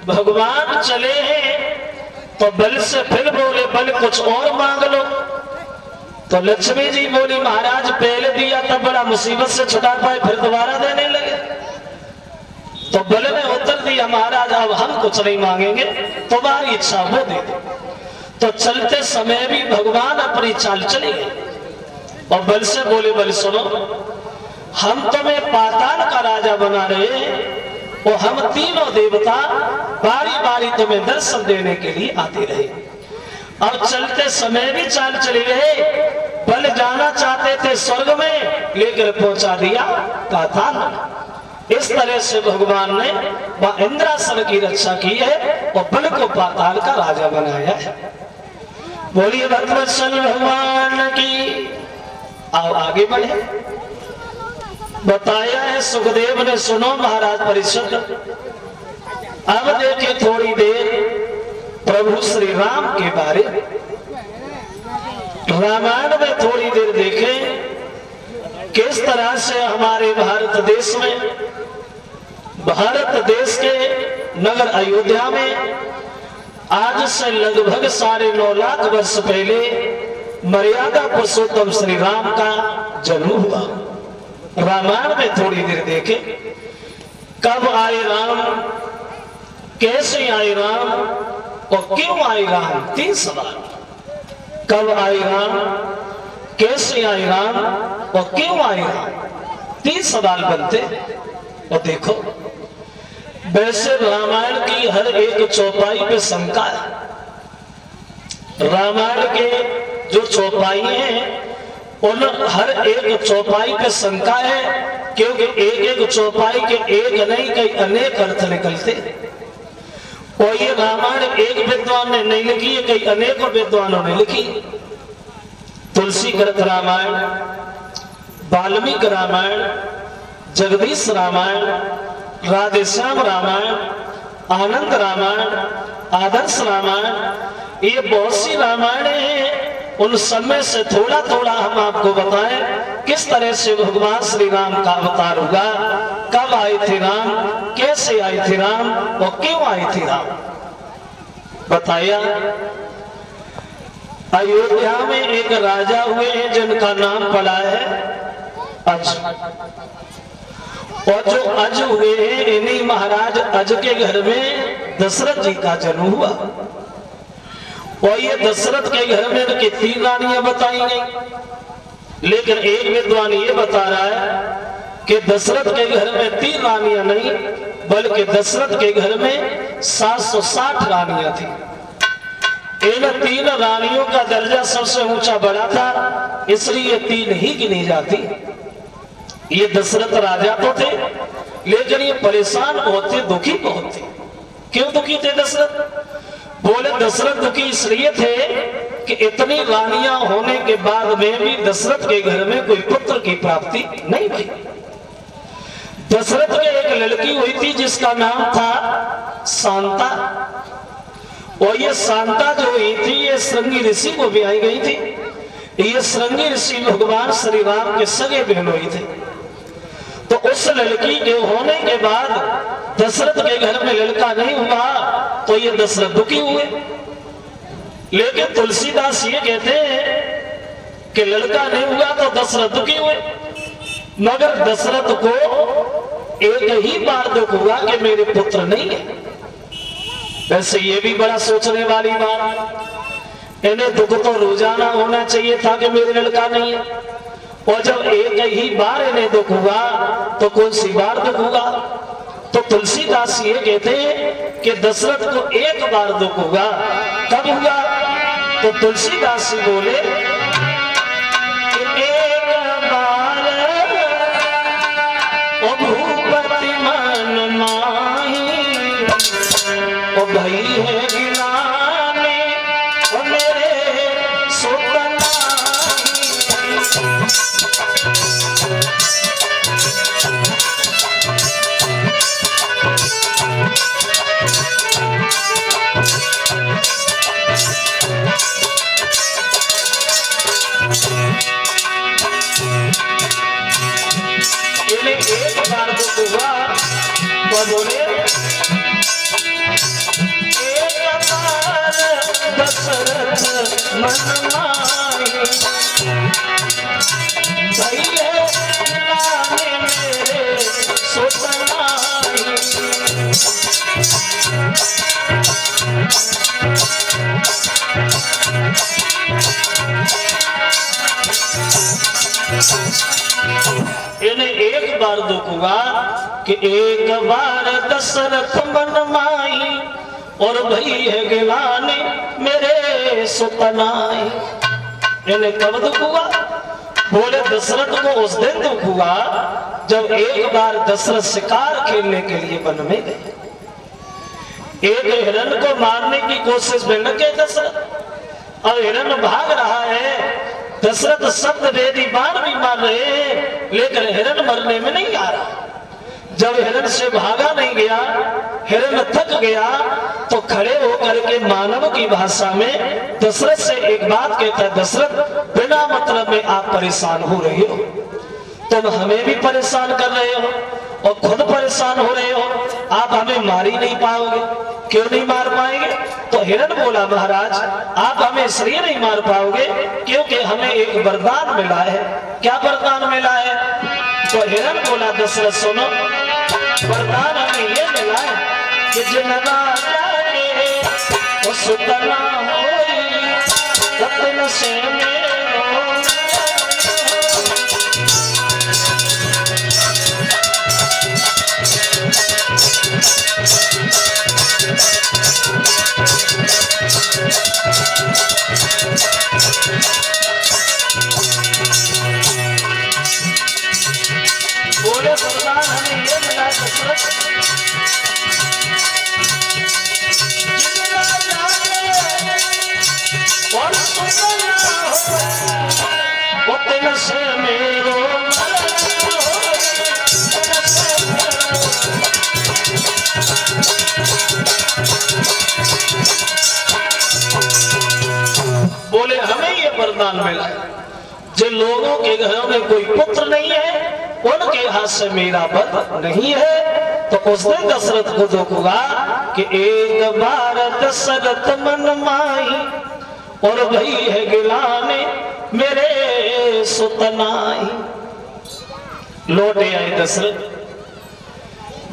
भगवान चले हैं तो बल से फिर बोले बल कुछ और मांग लो। तो लक्ष्मी जी बोली महाराज पहले दिया तब बड़ा मुसीबत से छुटा पाए, फिर दोबारा देने लगे। तो बल ने उत्तर दिया महाराज अब हम कुछ नहीं मांगेंगे, तुम्हारी इच्छा वो दे दो। तो चलते समय भी भगवान अपनी चाल चले गए और बल से बोले बल सुनो, हम तुम्हें पाताल का राजा बना रहे हैं और हम तीनों देवता बारी बारी तुम्हें दर्शन देने के लिए आते रहे। अब चलते समय भी चाल चले गए। बल जाना चाहते थे स्वर्ग में, लेकर पहुंचा दिया पाताल। इस तरह से भगवान ने वह इंद्रासन की रक्षा की है और बल को पाताल का राजा बनाया है। बोलिए भक्तवत्सल भगवान की। आओ आगे बढ़े। बताया है सुखदेव ने, सुनो महाराज परीक्षित। अब देखिए थोड़ी देर प्रभु श्री राम के बारे में। रामायण में थोड़ी देर देखें किस तरह से हमारे भारत देश में, भारत देश के नगर अयोध्या में आज से लगभग 9.5 लाख वर्ष पहले मर्यादा पुरुषोत्तम श्री राम का जन्म हुआ। रामायण में थोड़ी देर देखे कब आए राम, कैसे आए राम और क्यों आए राम। 3 सवाल। कब आए राम, कैसे आए राम और क्यों आए राम, 3 सवाल बनते। और देखो वैसे रामायण की हर एक चौपाई पे शंका है। रामायण के जो चौपाई हैं उन हर एक चौपाई पे शंका है, क्योंकि एक एक चौपाई के एक नहीं कई अनेक अर्थ निकलते। और ये रामायण एक विद्वान ने नहीं लिखी है, कई अनेकों विद्वानों ने लिखी। तुलसी कृत रामायण, वाल्मीकि रामायण, जगदीश रामायण, राधेश्याम रामायण, आनंद रामायण, आदर्श रामायण, ये बहुत सी रामायण हैं। उन सब में से थोड़ा थोड़ा हम आपको बताएं किस तरह से भगवान श्री राम का अवतार हुआ, कब आए थे राम, कैसे आए थे राम और क्यों आए थे राम। बताया अयोध्या में एक राजा हुए हैं जिनका नाम पड़ा है अज। और जो अज हुए हैं इन्हीं महाराज अज के घर में दशरथ जी का जन्म हुआ। और ये दशरथ के घर में इनकी 3 रानियां बताई गई, लेकिन एक विद्वान ये बता रहा है कि दशरथ के घर में 3 रानियां नहीं बल्कि दशरथ के घर में 760 रानियां थी। इन 3 रानियों का दर्जा सबसे ऊंचा बड़ा था, इसलिए 3 ही गिनी जाती। ये दशरथ राजा तो थे, लेकिन ये परेशान बहुत थे, दुखी बहुत थे। क्यों दुखी थे दशरथ? बोले दशरथ दुखी इसलिए थे कि इतनी रानियां होने के बाद में भी दशरथ के घर में कोई पुत्र की प्राप्ति नहीं हुई। दशरथ के एक लड़की हुई थी जिसका नाम था शांता। और ये शांता जो हुई थी ये श्रृंगी ऋषि को भी आई गई थी। ये श्रृंगी ऋषि भगवान श्री राम के सगे बहन हुई थे। तो उस लड़की के होने के बाद दशरथ के घर में लड़का नहीं हुआ तो ये दशरथ दुखी हुए। लेकिन तुलसीदास ये कहते हैं कि लड़का नहीं हुआ तो दशरथ दुखी हुए, मगर दशरथ को एक ही बार दुख हुआ कि मेरे पुत्र नहीं है। वैसे ये भी बड़ा सोचने वाली बात, इन्हें दुख तो रोजाना होना चाहिए था कि मेरे लड़का नहीं है। और जब एक ही बार इन्हें दुख हुआ तो कौन सी बार दुख हुआ। तो तुलसीदास ये कहते हैं कि दशरथ को एक बार दुख हुआ। कब हुआ? तो तुलसीदास जी बोले कि एक बार ओ भूपति मन माही ओ भई है गिलाने ओ मेरे सुतनाही। एक बार दुख हुआ तो बोले मन माही भैया गिलाने मेरे सुतनाई। इन्हें एक बार दुख हुआ कि एक बार दशरथ मन माई और भई है गिलाने मेरे सुतनाई। इन्हें कब दुख हुआ? बोले दशरथ को उस दिन दुख हुआ जब एक बार दशरथ शिकार खेलने के लिए वन में गए। एक हिरण को मारने की कोशिश में लगे दशरथ, और हिरण भाग रहा है। दशरथ शब्द वेदी बाण भी मार रहे हैं, लेकिन हिरण मरने में नहीं आ रहा। जब हिरण से भागा नहीं गया, हिरण थक गया, तो खड़े होकर के मानव की भाषा में दशरथ से एक बात कहता है, दशरथ बिना मतलब में आप परेशान हो रहे हो, तुम हमें भी परेशान कर रहे हो और खुद परेशान हो रहे हो, आप हमें मार ही नहीं पाओगे। क्यों नहीं मार पाएंगे? तो हिरण बोला, महाराज आप हमें इसलिए नहीं मार पाओगे क्योंकि हमें एक वरदान मिला है। क्या वरदान मिला है? तो हिरण बोला, दशरथ सुनो, वरदान हमें ये मिला है कि जिन राजा के सुतना होई रत्न से बोले वरदान हमें ये मिला दशरथ, और सुना हो तिन से मेरो बोले हमें ये वरदान मिला, जिन लोगों के घरों में कोई पुत्र नहीं है उनके हाथ से मेरा वध नहीं है। तो उस दिन दशरथ को दुख हुआ कि एक बार दशरथ मन माई और भई है गिलाने मेरे सुतनाई। लौटे आए दशरथ,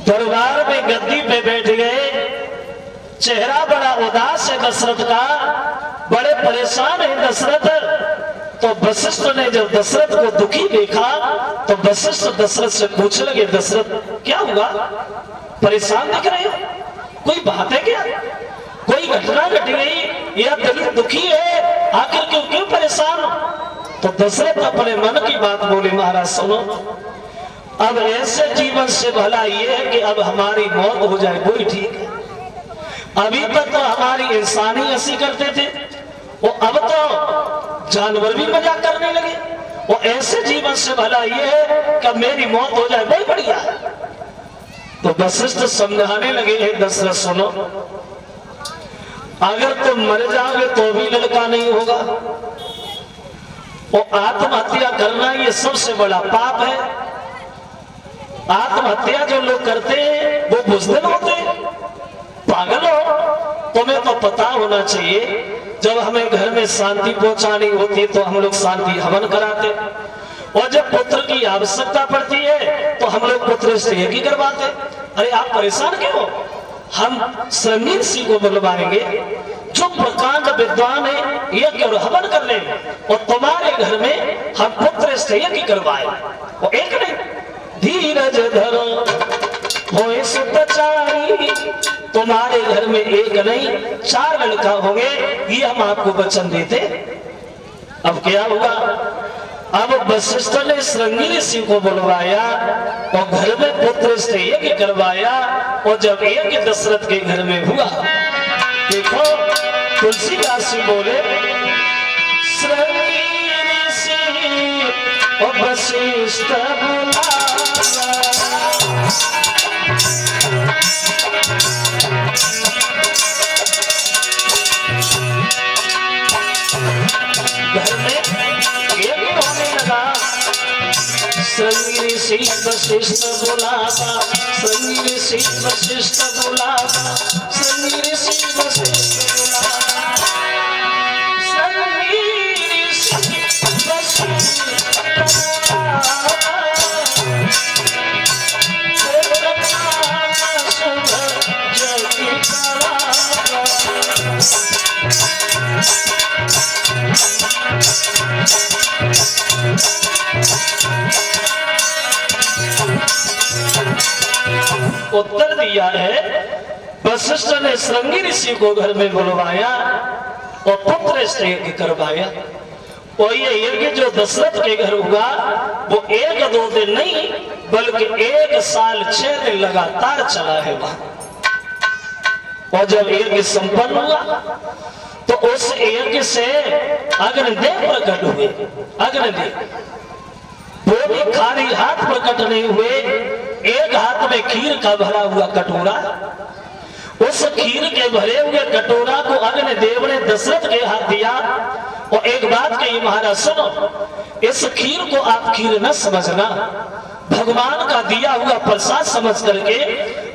दरबार में गद्दी पे बैठ गए। चेहरा बड़ा उदास है दशरथ का, बड़े परेशान है दशरथ। तो वशिष्ठ ने जब दशरथ को दुखी देखा तो वशिष्ठ दशरथ से पूछने लगे, दशरथ क्या हुआ, परेशान दिख रहे हो, कोई बात है क्या, कोई घटना घट गई या दिल दुखी है, आखिर क्यों क्यों परेशान हो? तो दशरथ अपने मन की बात बोले, महाराज सुनो, अब ऐसे जीवन से भला ये है कि अब हमारी मौत हो जाए वही ठीक है। अभी तक तो हमारी इंसानी हंसी करते थे, वो अब तो जानवर भी मजाक करने लगे। वो ऐसे जीवन से भला ये है कि मेरी मौत हो जाए वही बढ़िया है। तो वशिष्ठ समझाने लगे, हे दशरथ सुनो, अगर तुम मर जाओगे तो भी लड़का नहीं होगा। वो आत्महत्या करना ये सबसे बड़ा पाप है। आत्महत्या जो लोग करते हैं वो बुज़दिल होते हैं, पागल हो। तुम्हें तो पता होना चाहिए, जब हमें घर में शांति पहुंचानी होती तो हम लोग शांति हवन कराते, और जब पुत्र की आवश्यकता पड़ती है तो हम लोग पुत्र से यज्ञ करवाते। अरे आप परेशान क्यों हो? हम श्रृंगी ऋषि को बुलवाएंगे जो प्रकांड विद्वान है, यज्ञ और हवन कर लेंगे, और तुम्हारे घर में हम पुत्र से यज्ञ करवाए। वो एक नहीं, धीरज धरो होए सुतचारी, तुम्हारे घर में एक नहीं 4 लड़का होंगे, ये हम आपको वचन देते। अब क्या हुआ? अब वशिष्ठ ने श्रृंगी ऋषि को बुलवाया और घर में पुत्र से यज्ञ करवाया, और जब यज्ञ दशरथ के घर में हुआ, देखो तुलसीदास जी बोले, श्रृंगी ऋषि और वशिष्ठ बुलाया, घर में यज्ञ होने लगा। श्रृंगी ऋषि वशिष्ठ बुलावा, श्रृंगी ऋषि वशिष्ठ बुलावा, श्रृंगी ऋषि वशिष्ठ बुलावा, श्रृंगी उत्तर दिया है। वशिष्ठ ने श्रृंगी ऋषि को घर में बुलवाया और पुत्र से यज्ञ करवाया। और ये यज्ञ जो दशरथ के घर हुआ वो 1-2 दिन नहीं बल्कि 1 साल 6 दिन लगातार चला है वहां। और जब यज्ञ संपन्न हुआ तो उस यज्ञ से अग्निदेव प्रकट हुए। अग्निदेव वो भी खाली हाथ प्रकट नहीं हुए, एक हाथ में खीर का भरा हुआ कटोरा, उस खीर के भरे हुए कटोरा को अग्निदेव ने दशरथ के हाथ दिया। और एक बात कही, महाराज सुनो, इस खीर को आप खीर न समझना, भगवान का दिया हुआ प्रसाद समझ करके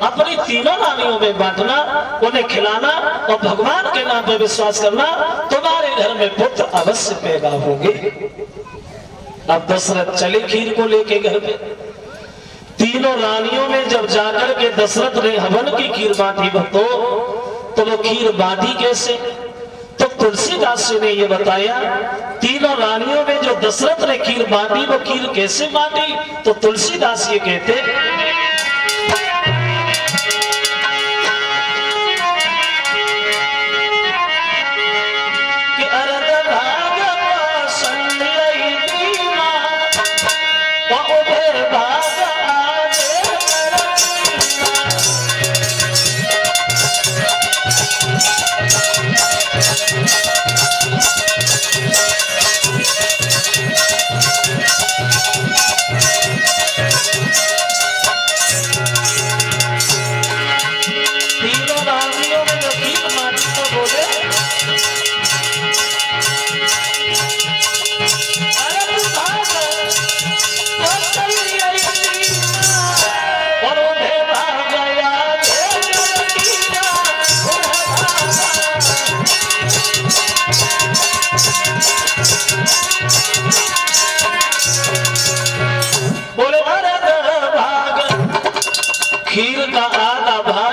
अपनी तीनों रानियों में बांटना, उन्हें खिलाना और भगवान के नाम पर विश्वास करना, तुम्हारे घर में पुत्र अवश्य पैदा होंगे। अब दशरथ चले खीर को लेके घर पे। तीनों रानियों में जब जाकर के दशरथ ने हवन की खीर बांटी तो वो खीर बांटी कैसे? तो तुलसीदास जी ने ये बताया, तीनों रानियों में जो दशरथ ने खीर बांटी वो खीर कैसे बांटी? तो तुलसीदास ये कहते कि अरद भाग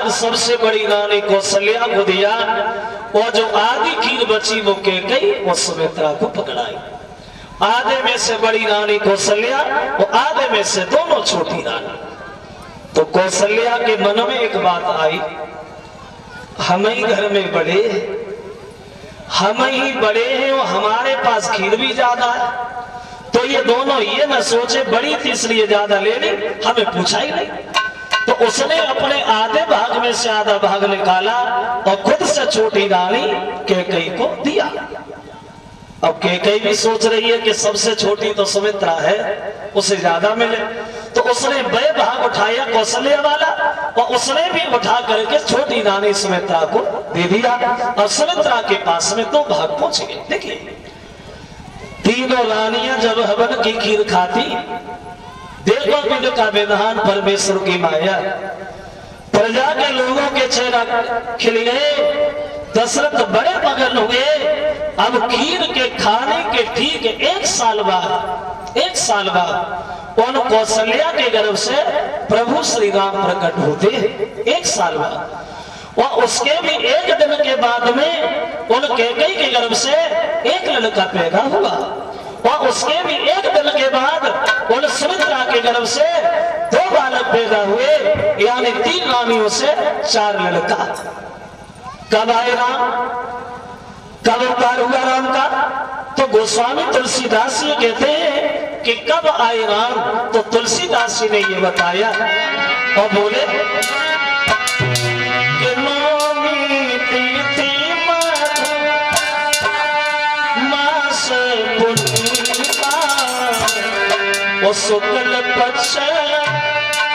सबसे बड़ी रानी कौशल्या को दिया और जो आधी खीर बची वो कैकेयी वो सुमित्रा को पकड़ाई। आधे में से बड़ी रानी कौशल्या और आधे में से दोनों छोटी रानी। तो कौशल्या के मन में एक बात आई, हम ही घर में बड़े, हम ही बड़े हैं और हमारे पास खीर भी ज्यादा है, तो ये दोनों ये न सोचे बड़ी थी इसलिए ज्यादा ले ली, हमें पूछा ही नहीं। तो उसने अपने आधे भाग में से आधा भाग निकाला और खुद से छोटी रानी कैकेयी को दिया। अब कैकेयी भी सोच रही है कि सबसे छोटी तो सुमित्रा है, उसे ज्यादा मिले, तो उसने बे भाग उठाया कौशल्या वाला और उसने भी उठा करके छोटी रानी सुमित्रा को दे दिया और सुमित्रा के पास में 2 भाग पहुंच गए। देखिए तीनों रानियां जब हवन की खीर खाती, देखो विधि का विधान, परमेश्वर की माया, प्रजा के लोगों के चेहरा खिल गए। दशरथ बड़े मगन हुए। अब खीर के खाने के ठीक 1 साल बाद उन कौशल्या के गर्भ से प्रभु श्री राम प्रकट होते। 1 साल बाद और उसके भी 1 दिन के बाद में उन कैकेयी के गर्भ से एक लड़का पैदा हुआ और उसके भी 1 दिन के बाद उन सुमित्रा के गर्भ से 2 बालक पैदा हुए, यानी 3 रानियों से 4 लड़का। कब आए राम? कब अवतार हुआ राम का? तो गोस्वामी तुलसीदास जी कहते हैं कि कब आए राम, तो तुलसीदास जी ने ये बताया और बोले कि नौमी तिथि मास वो शुक्ल पक्ष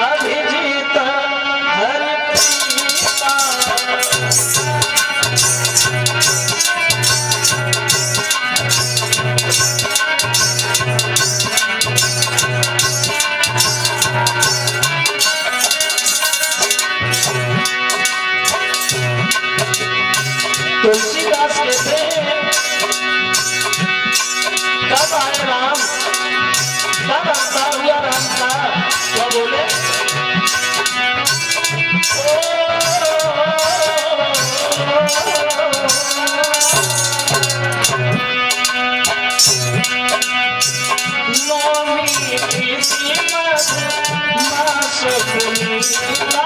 अभिजीत हरि प्रीता। तुलसीदास कहते हैं कब आए राम, कब अवतार हुआ राम का? क्या बोले? नौमी तिथि मास पुनीता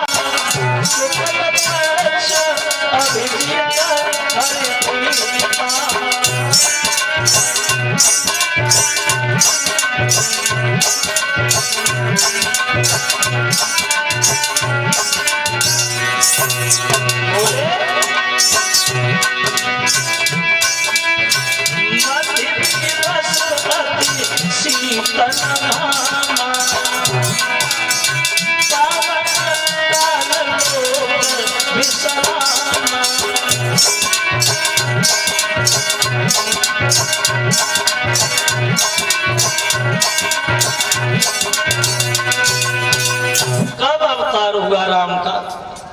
कब अवतार हुआ राम का?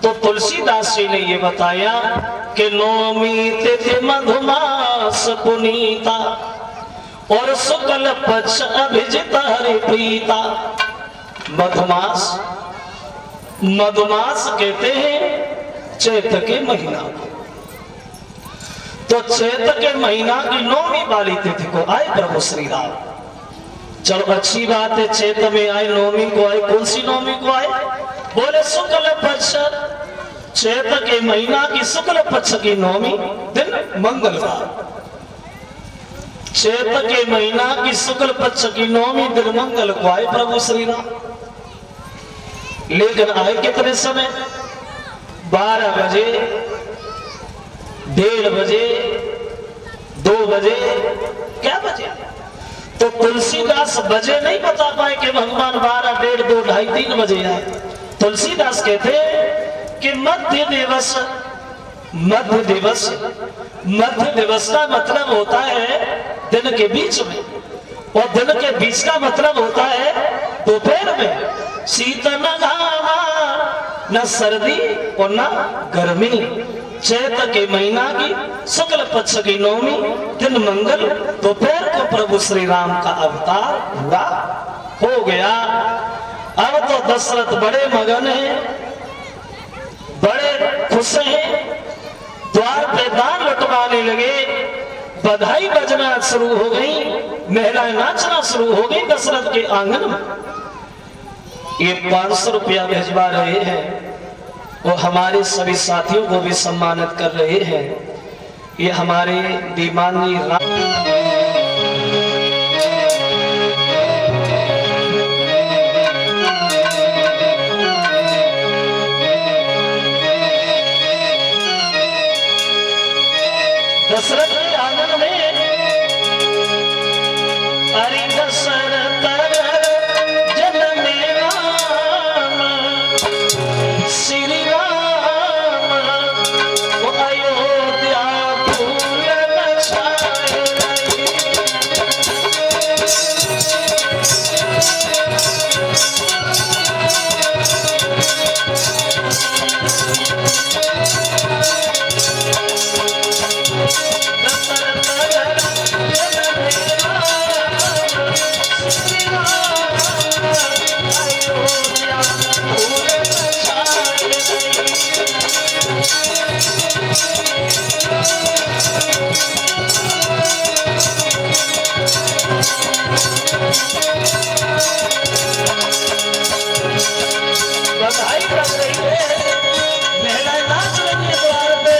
तो तुलसीदास जी ने ये बताया कि नौमी तिथि मधुमास पुनीता और शुक्ल पक्ष अभिजित हरि प्रीता। मधुमास, मधुमास कहते हैं चैत के महीना को। तो चैत के महीना की नौमी वाली तिथि को आए प्रभु श्री राम। चलो अच्छी बात है, चैत में आए, नौमी को आए। कौन सी नौमी को आए? बोले शुक्ल पक्ष, चैत के महीना की शुक्ल पक्ष की नौमी दिन मंगलवार। चैत के महीना की शुक्ल पक्ष की नौमी दिन मंगल को आए प्रभु श्री राम। लेकिन आए कितने समय? 12 बजे, 1:30 बजे, 2 बजे, क्या बजे? तो तुलसीदास बजे नहीं बता पाए कि भगवान 12, 1:30, 2, 2:30, 3 बजे आए। तुलसीदास कहते कि मध्य दिवस, मध्य दिवस, मध्य दिवस का मतलब होता है दिन के बीच में, और दिन के बीच का मतलब होता है दोपहर में। शीत न घामा, न सर्दी और न गर्मी। चैत के महीना की शुक्ल पक्ष की नौमी दिन मंगल दोपहर को प्रभु श्री राम का अवतार हुआ हो गया। अब तो दशरथ बड़े मगन हैं, बड़े खुश हैं, द्वार पे दान लुटवाने लगे, बधाई बजना शुरू हो गई, महिलाएं नाचना शुरू हो गई दशरथ के आंगन में। ये 500 रुपया भेजवा रहे हैं, वो हमारे सभी साथियों को भी सम्मानित कर रहे हैं। ये हमारे दीवानी दशरथ के आंगन में अरे दशरथ जन्मे राम, श्री राम वो अयोध्या फूल बरसाए। बधाई कर रही है, महिलाएं नाच रही है द्वार पे।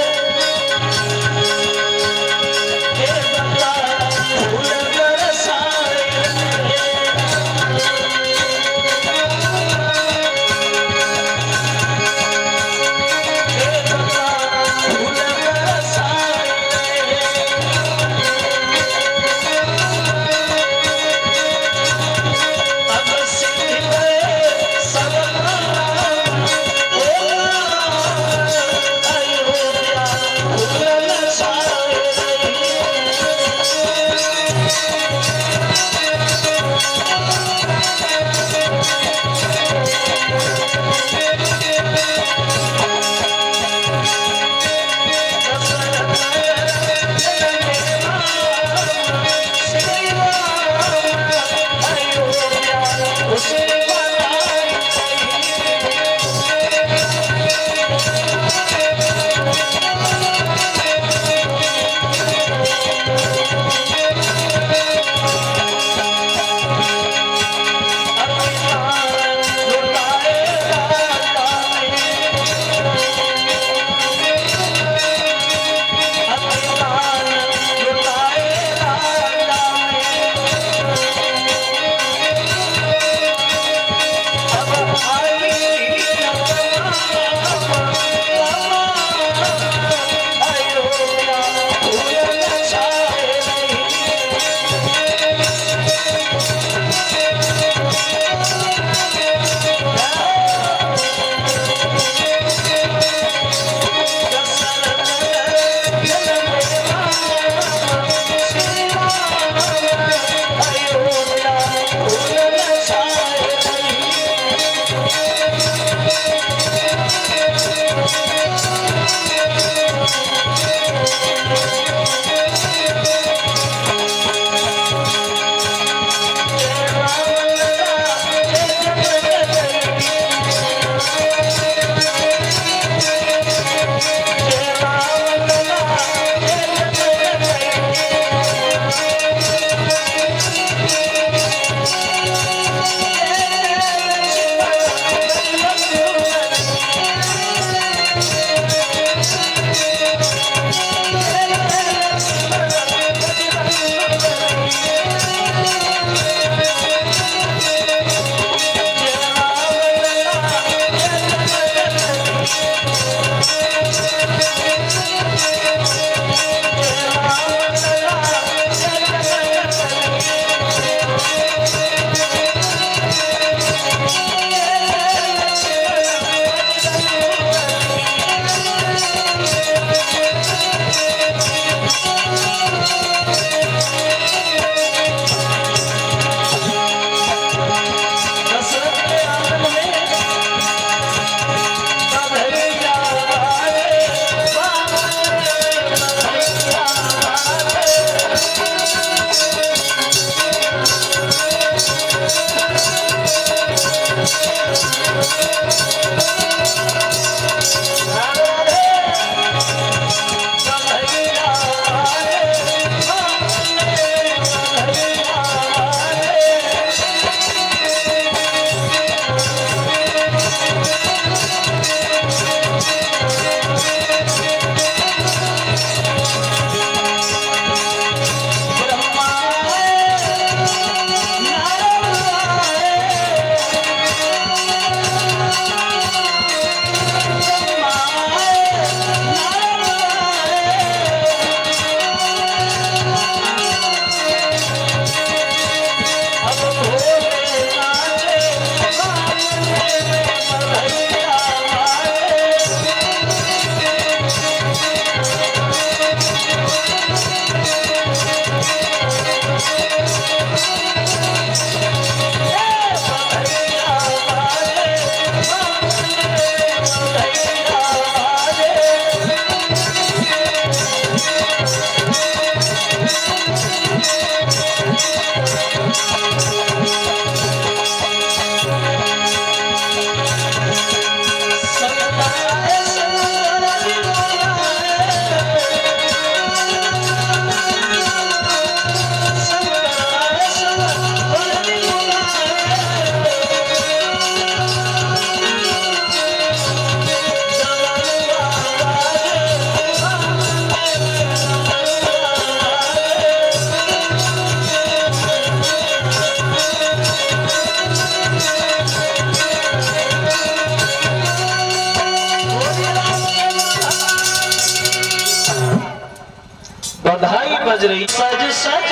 बधाई बज रही सज सज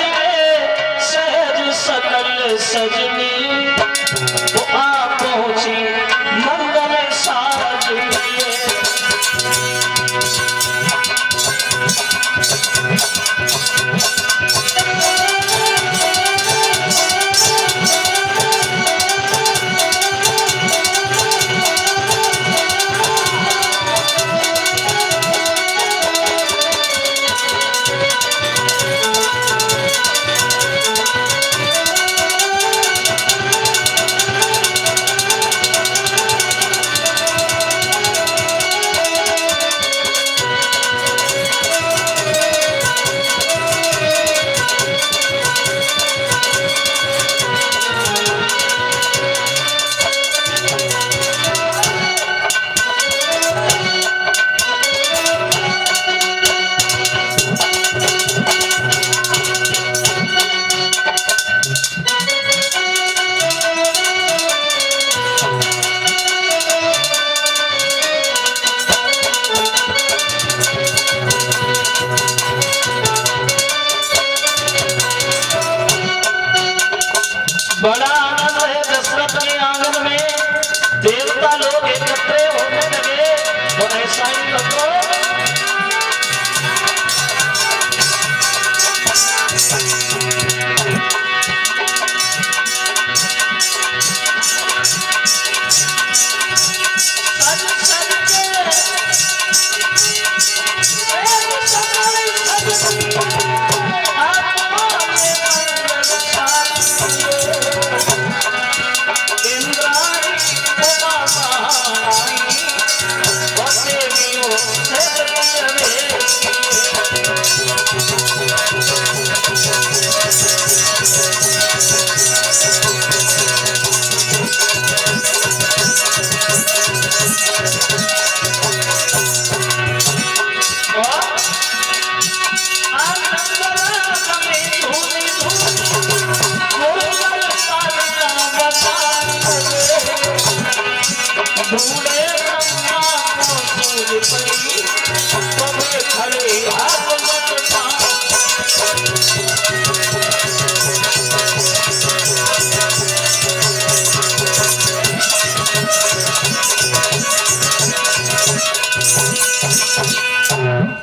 सहज सकल सजनी वो आ पहुंची मंगल साजनी बड़ा आनंद है दशरथ के आंगन में देवता लोग एकत्र होने लगे और ऐसा ही लगो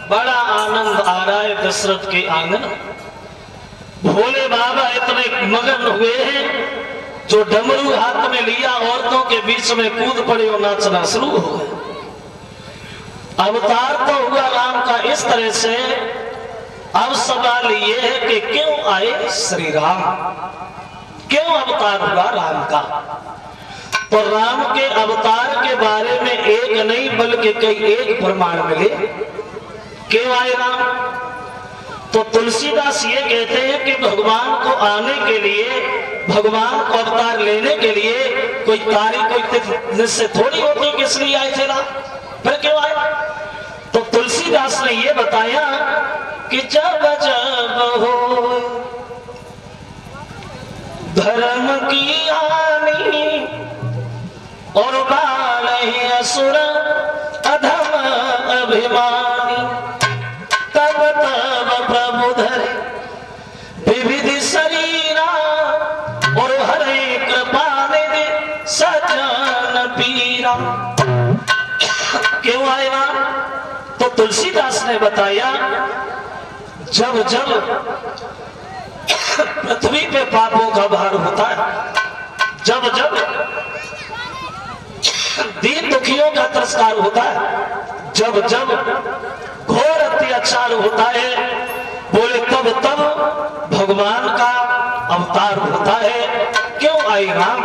बड़ा आनंद आ रहा है दशरथ के आंगन। भोले बाबा इतने मगन हुए हैं, जो डमरू हाथ में लिया औरतों के बीच में कूद पड़े और नाचना शुरू हो गए। अवतार तो हुआ राम का इस तरह से। अब सवाल ये है कि क्यों आए श्री राम, क्यों अवतार हुआ राम का। तो राम के अवतार के बारे में एक नहीं बल्कि कई एक प्रमाण मिले। क्यों आए राम, तो तुलसीदास ये कहते हैं कि भगवान को आने के लिए, भगवान को अवतार लेने के लिए कोई तारीख कोई निश्चित थोड़ी होती किस लिए आए थे राम, फिर क्यों आए। तो तुलसीदास ने ये बताया कि जब जब हो धर्म की हानि और बालहि असुर अधम अभिमानी, तब तब प्रभु धरे विविध शरीरा और हरे कृपा निधि सजन पीरा। क्यों आए राम, तो तुलसीदास ने बताया जब जब पृथ्वी पे पापों का भार होता है, जब जब दीन दुखियों का तिरस्कार होता है, जब जब घोर अत्याचार होता है, बोले तब तब भगवान का अवतार होता है। क्यों आई राम,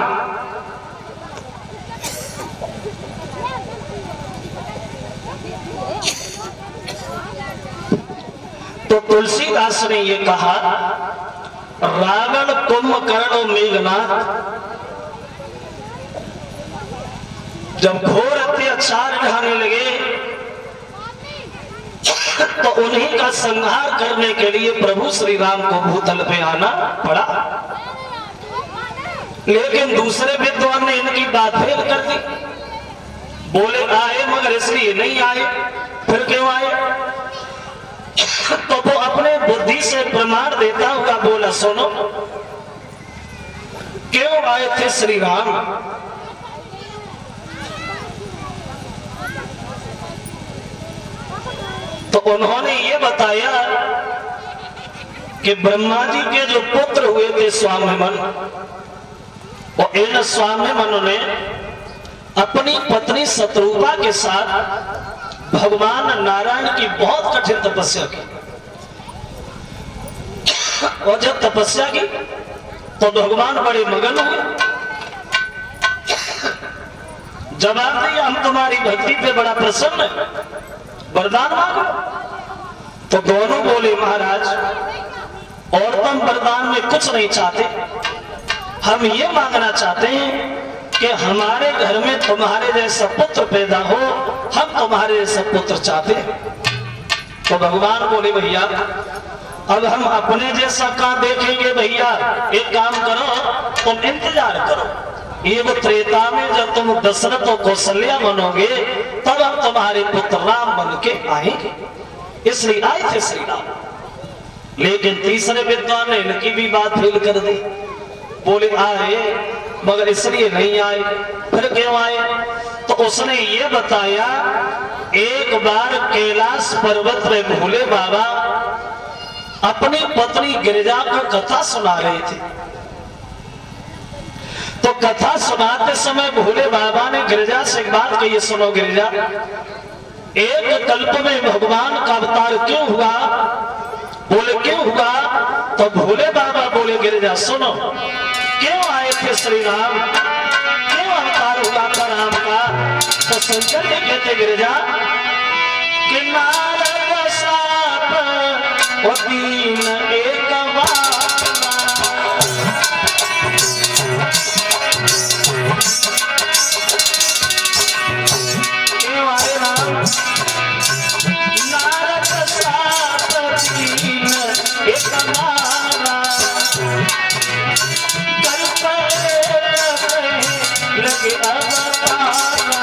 तो तुलसीदास ने ये कहा रावण कुंभकर्ण और मेघनाथ जब घोर अत्याचार ढाने लगे तो उन्हीं का संहार करने के लिए प्रभु श्री राम को भूतल पे आना पड़ा। लेकिन दूसरे विद्वान ने इनकी बात फेल कर दी, बोले आए मगर इसलिए नहीं आए, फिर क्यों आए। तो वो अपने बुद्धि से प्रमाण देता हुआ बोला सुनो, क्यों आए थे श्री राम। तो उन्होंने ये बताया कि ब्रह्मा जी के जो पुत्र हुए थे स्वामीमन, और इन स्वामीमन ने अपनी पत्नी शत्रुपा के साथ भगवान नारायण की बहुत कठिन तपस्या की। और जब तपस्या की तो भगवान बड़े मगन हुए, जवाब दिया हम तुम्हारी भक्ति पे बड़ा प्रसन्न है, वरदान मांगो। तो दोनों बोले महाराज और तुम वरदान में कुछ नहीं चाहते, हम ये मांगना चाहते हैं कि हमारे घर में तुम्हारे जैसा पुत्र पैदा हो, हम तुम्हारे जैसा पुत्र चाहते हैं। तो भगवान बोले भैया अब हम अपने जैसा कहां देखेंगे भैया, एक काम करो तुम इंतजार करो, ये वो त्रेता में जब तुम दशरथ और कौशल्या बनोगे तब हम तुम्हारे पुत्र राम बन के आएंगे, इसलिए आए थे श्री राम। लेकिन तीसरे विद्वान ने इनकी भी बात फेल कर दी, बोले आए मगर इसलिए नहीं आए, फिर क्यों आए। तो उसने ये बताया एक बार कैलाश पर्वत में भोले बाबा अपनी पत्नी गिरिजा को कथा सुना रहे थे। तो कथा सुनाते समय भोले बाबा ने गिरिजा से एक बात कही, सुनो गिरिजा, एक कल्प में भगवान का अवतार क्यों हुआ। बोले क्यों हुआ। तो भोले बाबा बोले गिरिजा सुनो, क्यों आए थे श्री राम, क्यों अवतार हुआ था राम का। तो शंकर जी कहते गिरिजा कि नारद साप और दीन एक बार, क्यों आए राम। नारद साप दीन एक मारा, लगे अवतारा।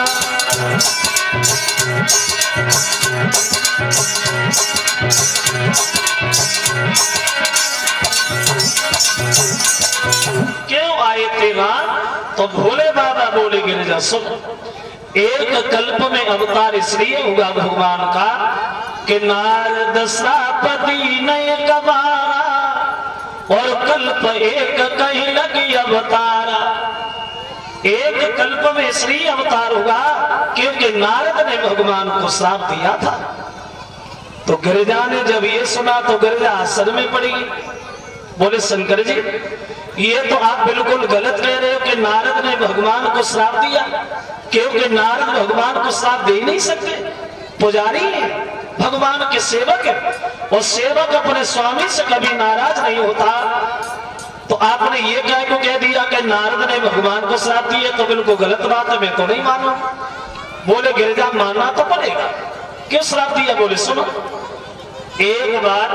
क्यों आए थे राम। तो भोले बाबा बोले गिरिजा सुन, एक कल्प में अवतार इसलिए हुआ भगवान का कि नारद श्रापति नय कबारा और कल्प एक कहीं लगी अवतारा। एक कल्प में श्री अवतार होगा क्योंकि नारद ने भगवान को श्राप दिया था। तो गिरिजा ने जब ये सुना तो गिरिजा आश्चर्य में पड़ी, बोले शंकर जी ये तो आप बिल्कुल गलत कह रहे हो कि नारद ने भगवान को श्राप दिया, क्योंकि नारद भगवान को श्राप दे ही नहीं सकते। पुजारी है, भगवान के सेवक है, और सेवक अपने स्वामी से कभी नाराज नहीं होता। तो आपने ये कह दिया कि नारद ने भगवान को श्राप दिया, तो बिल्कुल गलत बात है, मैं तो नहीं मानूं। बोले गिरिजा मानना तो पड़ेगा, क्यों श्राप दिया? बोले सुनो, एक बार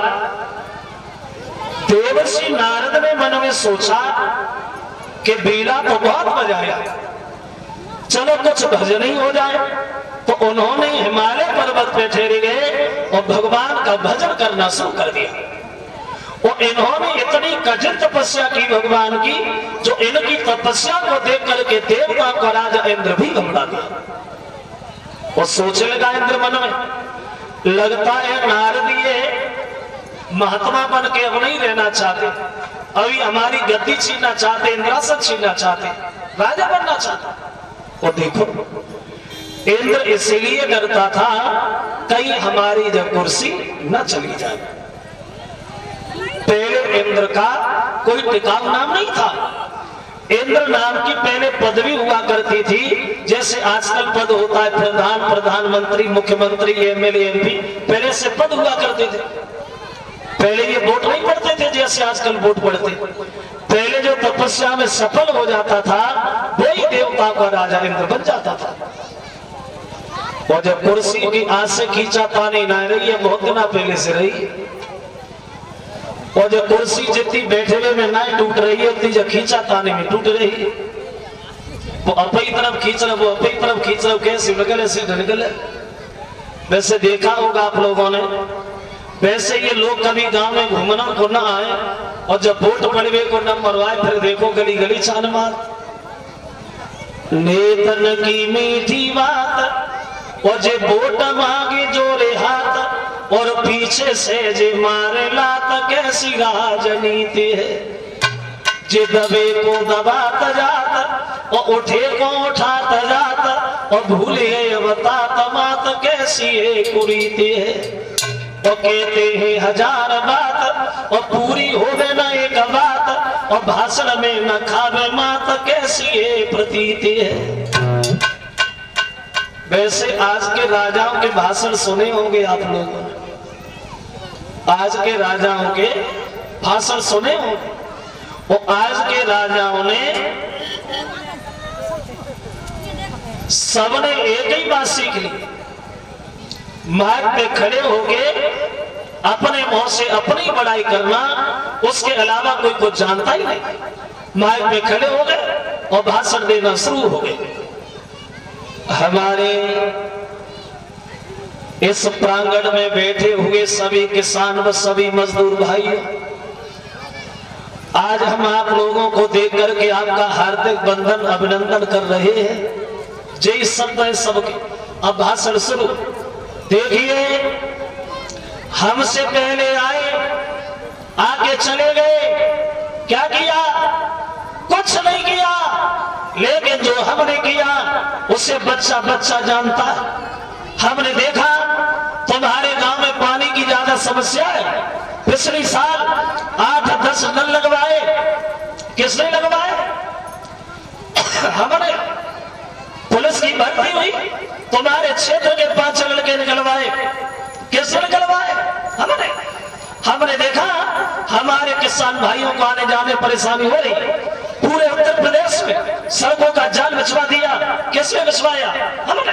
देवर्षि नारद ने मन में सोचा कि बीड़ा तो बहुत बजाया, चलो कुछ भजन ही हो जाए। तो उन्होंने हिमालय पर्वत पे ठहरे गए और भगवान का भजन करना शुरू कर दिया। और इन्होंने इतनी कठिन तपस्या की भगवान की, जो इनकी तपस्या को देख करके देवता को राजा इंद्र भी घबरा गया। और सोचने लगा इंद्र मन में, लगता है नारद ये महात्मा बन के अब नहीं रहना चाहते, अभी हमारी गद्दी छीनना चाहते, इंद्रासन छीनना चाहते, राजा बनना चाहते। और देखो इंद्र इसलिए डरता था कहीं हमारी जब कुर्सी न चली जाए। पहले इंद्र का कोई टिकाऊ नाम नहीं था। इंद्र नाम की पहले पदवी हुआ करती थी, जैसे आजकल पद होता है प्रधान, प्रधानमंत्री, मुख्यमंत्री, एमएलए, एमपी, पहले से पद हुआ करते थे। पहले ये वोट नहीं पड़ते थे जैसे आजकल वोट पड़ते। पहले जो तपस्या में सफल हो जाता था वही देवता का राजा इंद्र बन जाता था। और जब कुर्सी की आज से खींचातानी ना रही है, बहुत दिना पहले से रही। और जब कुर्सी जितनी बैठे हुए में ना टूट रही है, उतनी जब खींचातानी में टूट रही है। वो अपनी तरफ खींच रहा, वो अपनी तरफ खींच रहा, कैसे निकले ऐसे निकले। वैसे देखा होगा आप लोगों ने, वैसे ये लोग कभी गांव में घूमना को ना आए और जब वोट पड़वे को न मरवाए, फिर देखो गली गली छान मार। नेतन की मीठी बात और जे वोट मांगे जोरे हाथ, और पीछे से जे मारे लात, कैसी राजनीति है। जे दबे को दबात जात और उठे को उठात जात, और भूल गए बतात मात, कैसी है कुरीति है। और कहते हैं हजार बात और पूरी होवे ना एक बात, और भाषण में न खावे मात, कैसी है प्रतीति है। वैसे आज के राजाओं के भाषण सुने होंगे आप लोगों ने, आज के राजाओं के भाषण सुने होंगे। और आज के राजाओं ने सबने एक ही बात सीख ली, मार्ग पे खड़े होके अपने मुंह से अपनी बड़ाई करना, उसके अलावा कोई कुछ जानता ही नहीं। मार्ग पे खड़े हो गए और भाषण देना शुरू हो गए। हमारे इस प्रांगण में बैठे हुए सभी किसान व सभी मजदूर भाइयों, आज हम आप लोगों को देख करके आपका हार्दिक बंधन अभिनंदन कर रहे हैं। जय शब्द है सबके। अब भाषण शुरू। देखिए, हमसे पहले आए, आगे चले गए, क्या किया? कुछ नहीं किया, लेकिन जो हमने किया उसे बच्चा बच्चा जानता है। हमने देखा तुम्हारे गांव में पानी की ज्यादा समस्या है, पिछले साल 8-10 नल लगवाए। किसने लगवाए? हमने। पुलिस की भर्ती हुई, तुम्हारे क्षेत्र के 5 लड़के निकलवाए। किसने निकलवाए? हमने देखा हमारे किसान भाइयों को आने जाने परेशानी हो रही, पूरे उत्तर प्रदेश में सड़कों का जाल बिछवा दिया। किसने बिछवाया? हमने।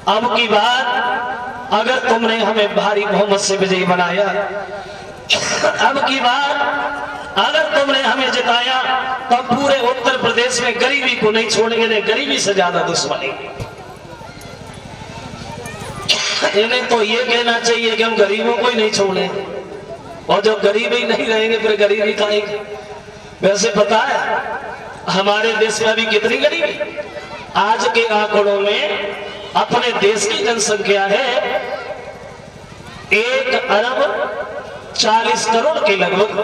अब की बात, अगर तुमने हमें भारी बहुमत से विजयी बनाया, अब की बात अगर तुमने हमें जिताया, तो पूरे उत्तर प्रदेश में गरीबी को नहीं छोड़ेंगे, नहीं गरीबी से ज्यादा दुश्मनी। इन्हें तो ये कहना चाहिए कि हम गरीबों को ही नहीं छोड़े, और जब गरीब ही नहीं रहेंगे फिर गरीबी खाएंगे। वैसे पता है हमारे देश में अभी कितनी गरीबी? आज के आंकड़ों में अपने देश की जनसंख्या है 1,40 करोड़ के लगभग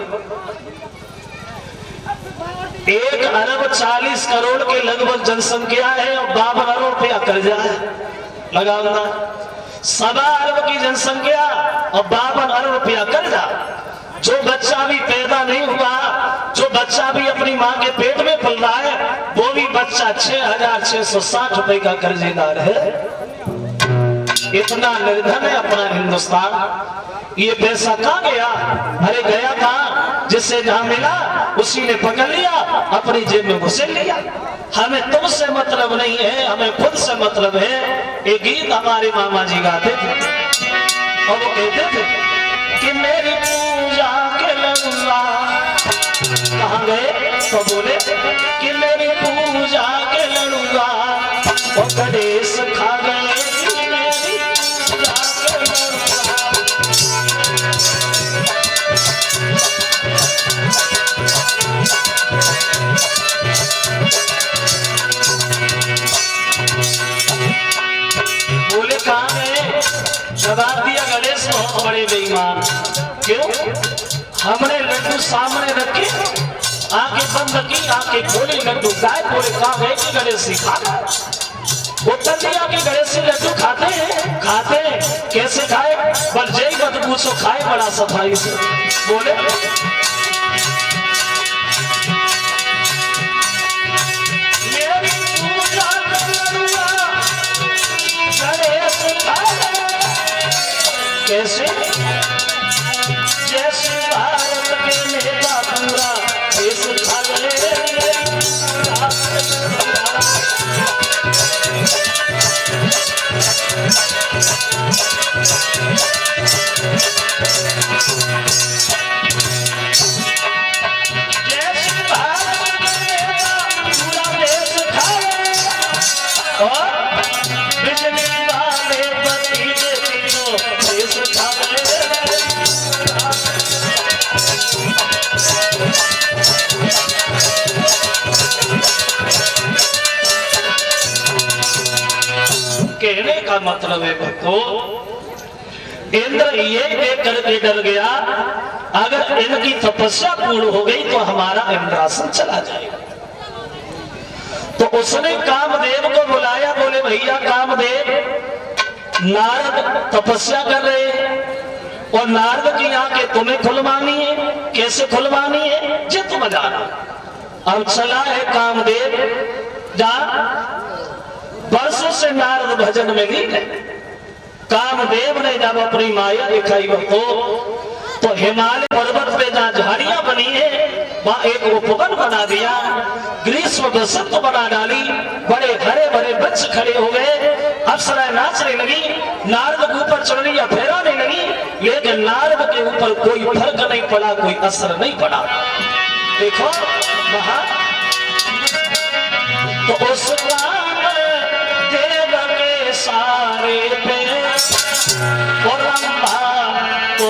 1,40 करोड़ के लगभग जनसंख्या है और 52 अरब रुपया कर्जा है लगा हुआ। 1.25 अरब की जनसंख्या और 52 अरब रुपया कर्जा। जो बच्चा भी पैदा नहीं हुआ, जो बच्चा भी अपनी माँ के पेट में पल रहा है, वो भी बच्चा 6,660 रुपए का कर्जेदार है। इतना निर्धन है अपना हिंदुस्तान। ये पैसा कहाँ गया? अरे गया था जिससे जहां मिला उसी ने पकड़ लिया, अपनी जेब में घुसेड़ लिया। हमें तुमसे मतलब नहीं है, हमें खुद से मतलब है। एक गीत हमारे मामा जी गाते थे और वो कहते थे कि मेरी पूजा के लड़ुआ कहाँ गए, तो बोले कि मेरी पूजा के लड़ुआ और गणेश खा गए। बोले कहाँ गए? जवाब दिया गणेश बहुत बड़े बेईमान। क्यों? हमने लड्डू सामने रखे, आंखें बंद की, आंखें खोली, लड्डू गाय। बोले कहाँ गए कि गणेश सिखा। उत्तर दिया कि गणेश जी लड्डू खाते हैं। खाते हैं? कैसे खाए? पर जय मत पूछो, खाए बड़ा सफाई से। बोले कैसे? जैसे भारत के नेता पूरा देश खा गए। जैसे भारत के नेता पूरा देश खा गए और बिजली वाले बत्ती देश खा गए। कहने का मतलब है भक्तों, इंद्र ये देख करके डर गया, अगर इनकी तपस्या पूर्ण हो गई तो हमारा इंद्रासन चला जाएगा। तो उसने कामदेव को बुलाया। बोले भैया कामदेव, नारद तपस्या कर रहे हैं और नारद की आंखें तुम्हें खुलवानी है। कैसे खुलवानी है? जे तुम जाना। अब चला है कामदेव जा, वर्षों से नारद भजन में लीन है। कामदेव ने जब अपनी माया दिखाई तो हिमालय पर्वत पे जहाँ झाड़ियां बनी है वहां एक उपवन बना दिया, ग्रीष्म बसंत बना डाली, बड़े हरे भरे वृक्ष खड़े हो गए, अप्सराएं नाचने लगी, नारद के ऊपर चढ़नियां फहराने लगी, लेकिन नारद के ऊपर कोई फर्क नहीं पड़ा, कोई असर नहीं पड़ा। देखो वहां तो उस देव के सारे पे और तो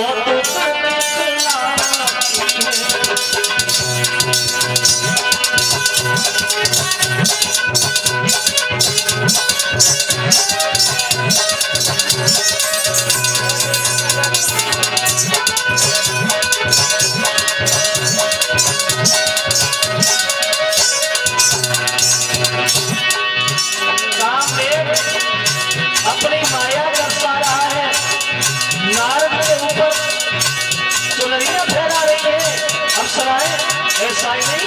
अपनी माया करता रहा है, नारद के ऊपर चुनरियां फहरा रही है अप्सराएं। ऐसा ही नहीं,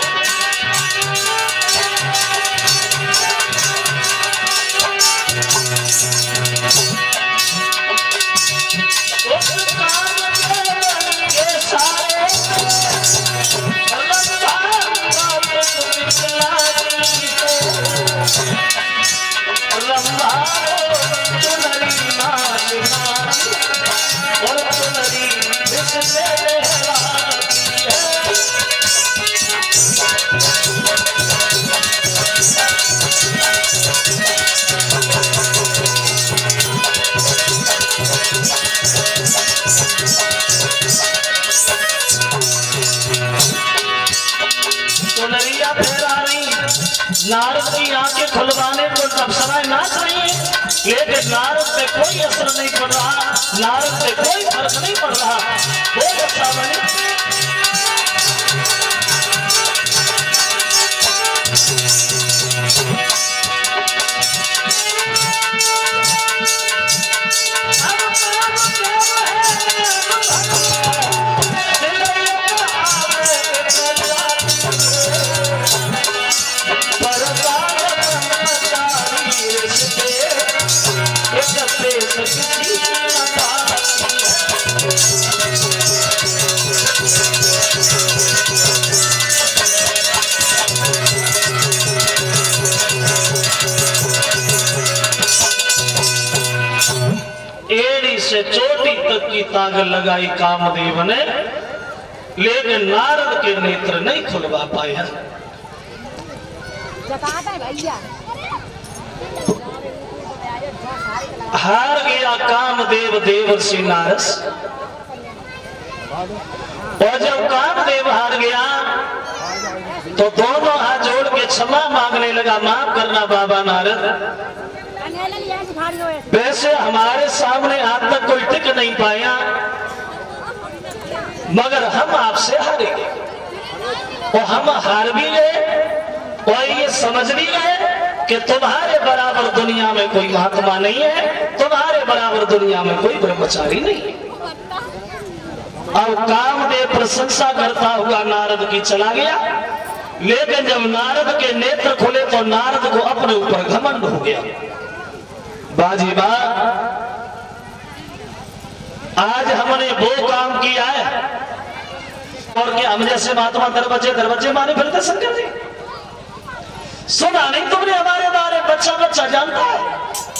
नारद की आंखें खुलवाने को अप्सराएं नाच रही है, लेकिन नारद पे कोई असर नहीं पड़ रहा। नारद से कोई फर्क नहीं पड़ रहा। बहुत अच्छा बने। एड़ी से चोटी तक की ताकत लगाई कामदेव ने, लेकिन नारद के नेत्र नहीं खुलवा पाया। हार गया कामदेव देवर्षि नारद। और जब कामदेव हार गया तो दोनों हाथ जोड़ के क्षमा मांगने लगा, माफ करना बाबा नारद, वैसे हमारे सामने आज तक कोई टिक नहीं पाया, मगर हम आपसे हारे और हम हार भी गए और ये समझ भी गए कि तुम्हारे बराबर दुनिया में कोई महात्मा नहीं है, तुम्हारे बराबर दुनिया में कोई ब्रह्मचारी नहीं है। अब कामदेव प्रशंसा करता हुआ नारद की चला गया, लेकिन जब नारद के नेत्र खुले तो नारद को अपने ऊपर घमंड हो गया। बाजी बा, आज हमने वो काम किया है और क्या हम जैसे महात्मा दरवाजे दरवाजे मारे फिरते शंकर जी? सुना नहीं तुमने हमारे बारे? बच्चा बच्चा जानता है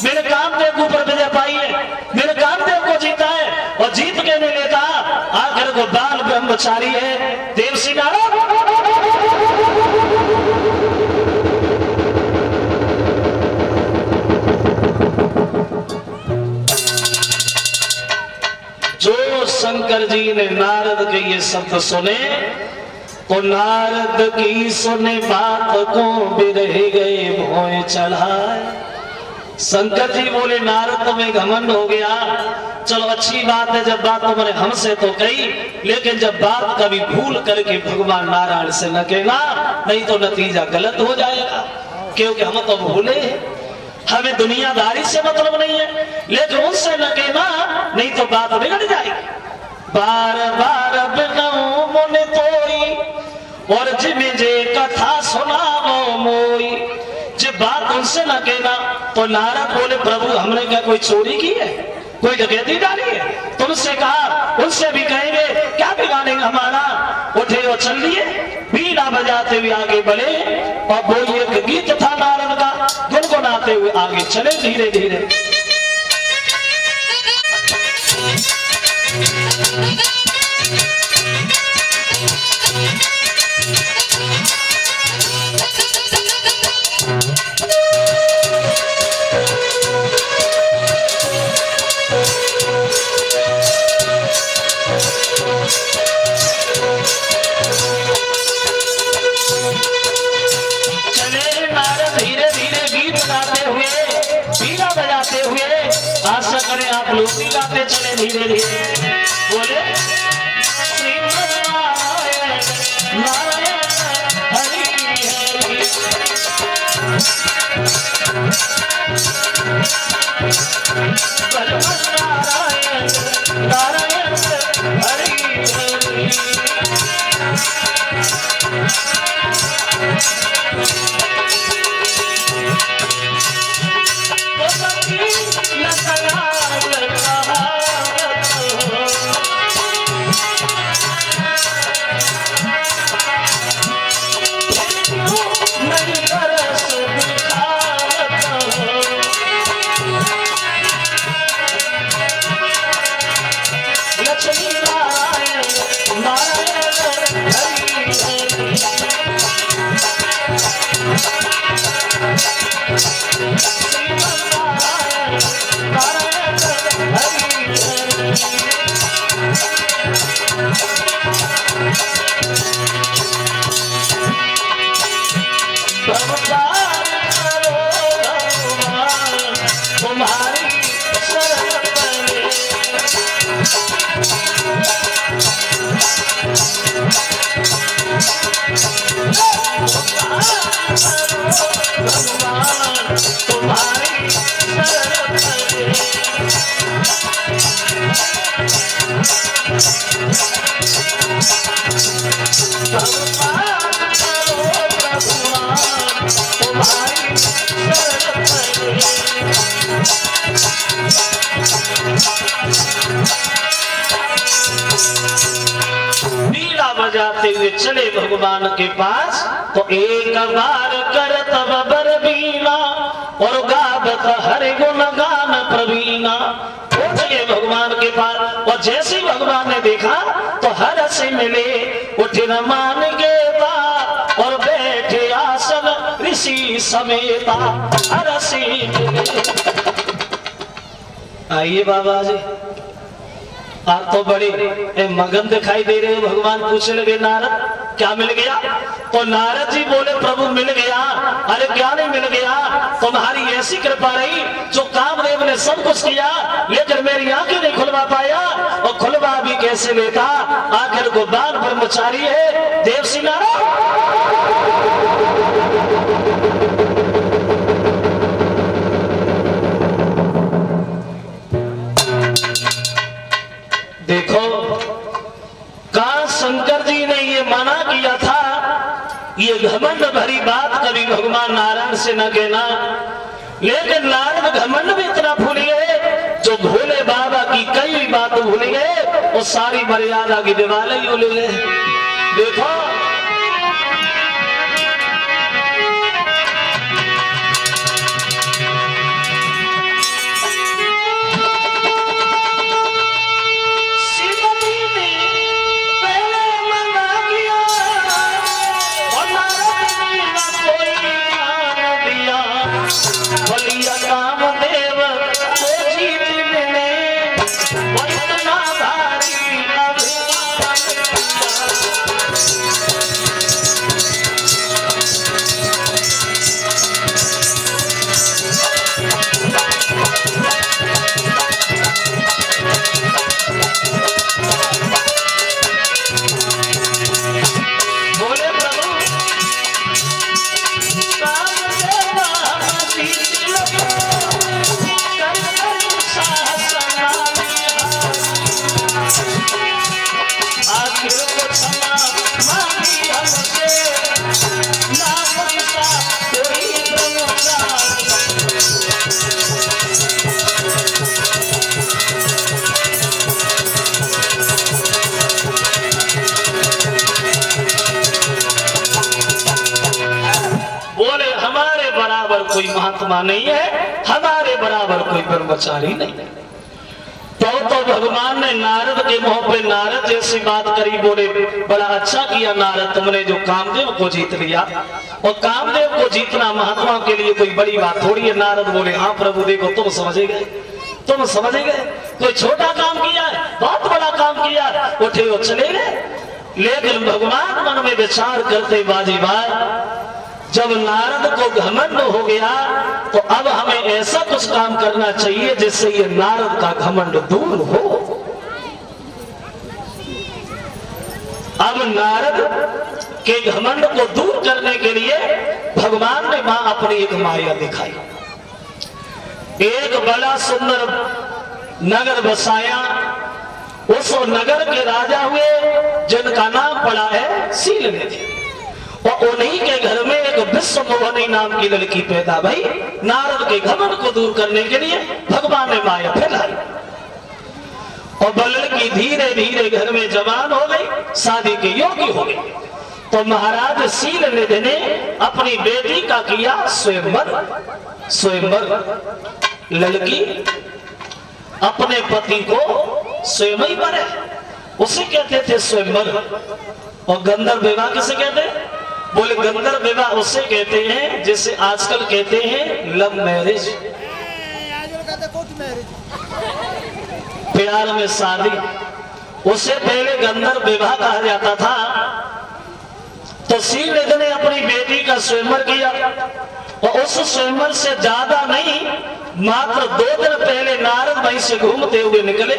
मेरे कामदेव के ऊपर विजय पाई है, मेरे कामदेव को जीता है और जीत के नहीं लेता, आखिर को बाल ब्रह्मचारी है देवसी नारद। जो शंकर जी ने नारद के ये शब्द सुने तो नारद की सुने बात को बिरह गए भोए चढ़ाए। शंकर जी बोले नारद तुम्हें घमंड हो गया, चलो अच्छी बात है जब बात तुमने हमसे तो कही, लेकिन जब बात कभी भूल करके भगवान नारायण से न कहना, नहीं तो नतीजा गलत हो जाएगा, क्योंकि हम तो भूले, हमें दुनियादारी से मतलब नहीं है, लेकिन उनसे न कहना नहीं तो बात बिगड़ जाएगी। बार बार बिनाऊं मुने तोई और जिमे जे कथा सुनावो मोई, जब बात उनसे न कहना तो नारद बोले प्रभु हमने क्या कोई चोरी की है, कोई डकैती डाली है? तुमसे कहा उनसे भी कहेंगे, क्या बिगाड़ेंगे हमारा? उठे और चल लिए, बीड़ा बजाते हुए आगे बढ़े और बोलिए कि गीत था नारद का, गुनगुनाते हुए आगे चले धीरे धीरे। आशा करें आप लोग भी गाते चले धीरे धीरे। बोले श्रीमन्नारायण नारायण हरि हरि, श्रीमन्नारायण नारायण हरि हरि। बजाते हुए चले भगवान के पास। तो एक बार करत बबर बीना और गावत हरि गुण गान प्रवीणा। पहुंचे भगवान के पास और जैसे ही भगवान ने देखा तो हर से मिले, उठ मान गेता और बैठे आसन ऋषि समेता। हर से आइए बाबा जी, आप तो बड़े मगन दिखाई दे रहे हो। भगवान पूछने लगे नारद क्या मिल गया? तो नारद जी बोले प्रभु मिल गया। अरे क्या नहीं मिल गया? तुम्हारी ऐसी कृपा रही जो कामदेव ने सब कुछ किया लेकिन मेरी आंखें नहीं खुलवा पाया, और खुलवा भी कैसे लेता? आखिर को बाल ब्रह्मचारी है देवसी नारद। देखो कहा शंकर जी ने ये मना किया था, ये घमंड भरी बात कभी भगवान नारायण से न कहना। लेकिन नारद घमंड भी इतना भूल गए जो भोले बाबा की कई बात भूल गए और सारी मर्यादा की दीवारें ही भूल गए। देखो कोई महात्मा नहीं है, हमारे बराबर कोई ब्रह्मचारी नहीं है। तो भगवान ने नारद के मुंह पे नारद जैसी बात करी। बोले बड़ा अच्छा किया नारद, तुमने जो कामदेव को जीत लिया। और कामदेव को जीतना महात्मा के लिए कोई बड़ी बात थोड़ी है। नारद बोले हाँ प्रभु देखो तुम समझे गए, तुम समझे गए। कोई छोटा काम किया है, बहुत बड़ा काम किया, उठे और चले गए। लेकिन भगवान मन में विचार करते बाजी बात, जब नारद को घमंड हो गया तो अब हमें ऐसा कुछ काम करना चाहिए जिससे ये नारद का घमंड दूर हो। अब नारद के घमंड को दूर करने के लिए भगवान ने मां अपनी एक माया दिखाई। एक बड़ा सुंदर नगर बसाया। उस नगर के राजा हुए जिनका नाम पड़ा है शीलनिधि। और उन्हीं के घर में एक विश्व मोहनी नाम की लड़की पैदा भई। नारद के घमंड को दूर करने के लिए भगवान ने माया फैलाई। और वो लड़की धीरे धीरे घर में जवान हो गई, शादी के योग्य हो गई। तो महाराज शीलनिधि ने अपनी बेटी का किया स्वयंवर। स्वयंवर लड़की अपने पति को स्वयं ही वरे, उसे कहते थे स्वयंवर। और गंधर्व विवाह किसे कहते हैं? बोले गंधर्व विवाह उसे कहते हैं जिसे आजकल कहते हैं लव मैरिज, प्यार में शादी। उसे पहले गंधर्व विवाह कहा जाता था। तो शीलनिधि ने अपनी बेटी का स्वयंवर किया और उस स्वयंवर से ज्यादा नहीं, मात्र 2 दिन पहले नारद वहीं से घूमते हुए निकले।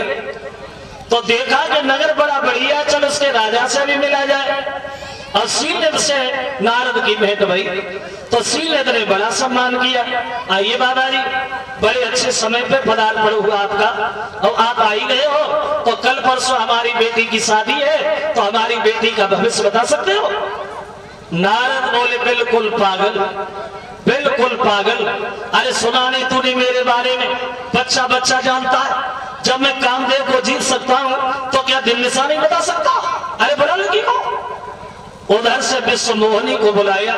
तो देखा कि नगर बड़ा बढ़िया, चल उसके राजा से भी मिला जाए। और शीलनिधि से नारद की भेंट भई। तो शीलनिधि ने बड़ा सम्मान किया। आइए बाबा जी, बड़े अच्छे समय पे पदार्पण हुआ आपका, और आप आई गए हो। तो कल परसों हमारी बेटी की शादी है, तो हमारी बेटी का भविष्य बता सकते हो? नारद बोले बिल्कुल पागल, बिल्कुल पागल। अरे सुना नहीं तूने मेरे बारे में? बच्चा बच्चा जानता है। जब मैं कामदेव को जीत सकता हूँ तो क्या दिन निशानी बता सकता? अरे बड़ा लड़की को उधर से विश्व मोहिनी को बुलाया,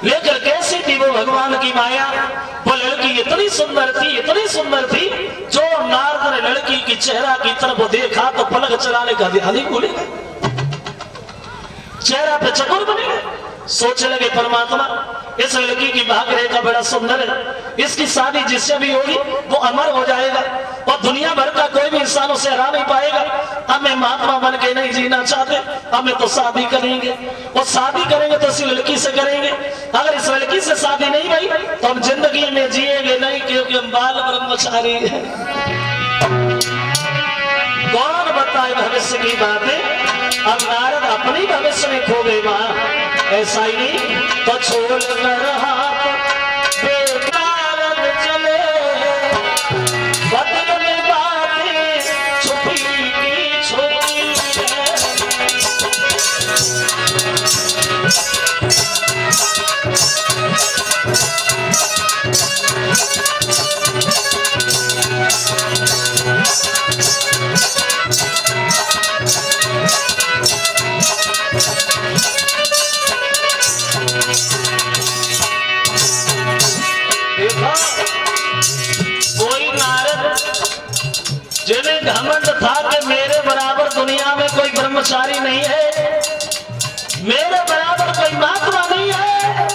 लेकर कैसी थी वो भगवान की माया। वो लड़की इतनी सुंदर थी जो नारद ने लड़की की चेहरा की तरफ देखा तो पलक चलाने का ध्यान ही भूल गए, चेहरा पे चकोर बने गए। सोचने लगे परमात्मा इस लड़की की भाग रेखा बड़ा सुंदर है, इसकी शादी जिससे भी होगी वो अमर हो जाएगा और दुनिया भर का कोई भी इंसान उसे हरा नहीं पाएगा। हमें महात्मा बन के नहीं जीना चाहते, हमें तो शादी करेंगे और शादी करेंगे तो इसी लड़की से करेंगे। अगर इस लड़की से शादी नहीं भाई तो हम जिंदगी में जिएंगे नहीं, क्योंकि हम बाल ब्रह्मचारी हैं। कौन बताए भविष्य की बातें? अब नारद अपनी भविष्य में खो गए वहां। ऐसा ही नहीं तो छोड़ कर हाथ नारद चले, बदल में बातें छुपी की छुपी कोई नारद जिन्हें घमंड था कि मेरे बराबर दुनिया में कोई ब्रह्मचारी नहीं है, मेरे बराबर कोई महात्मा नहीं है।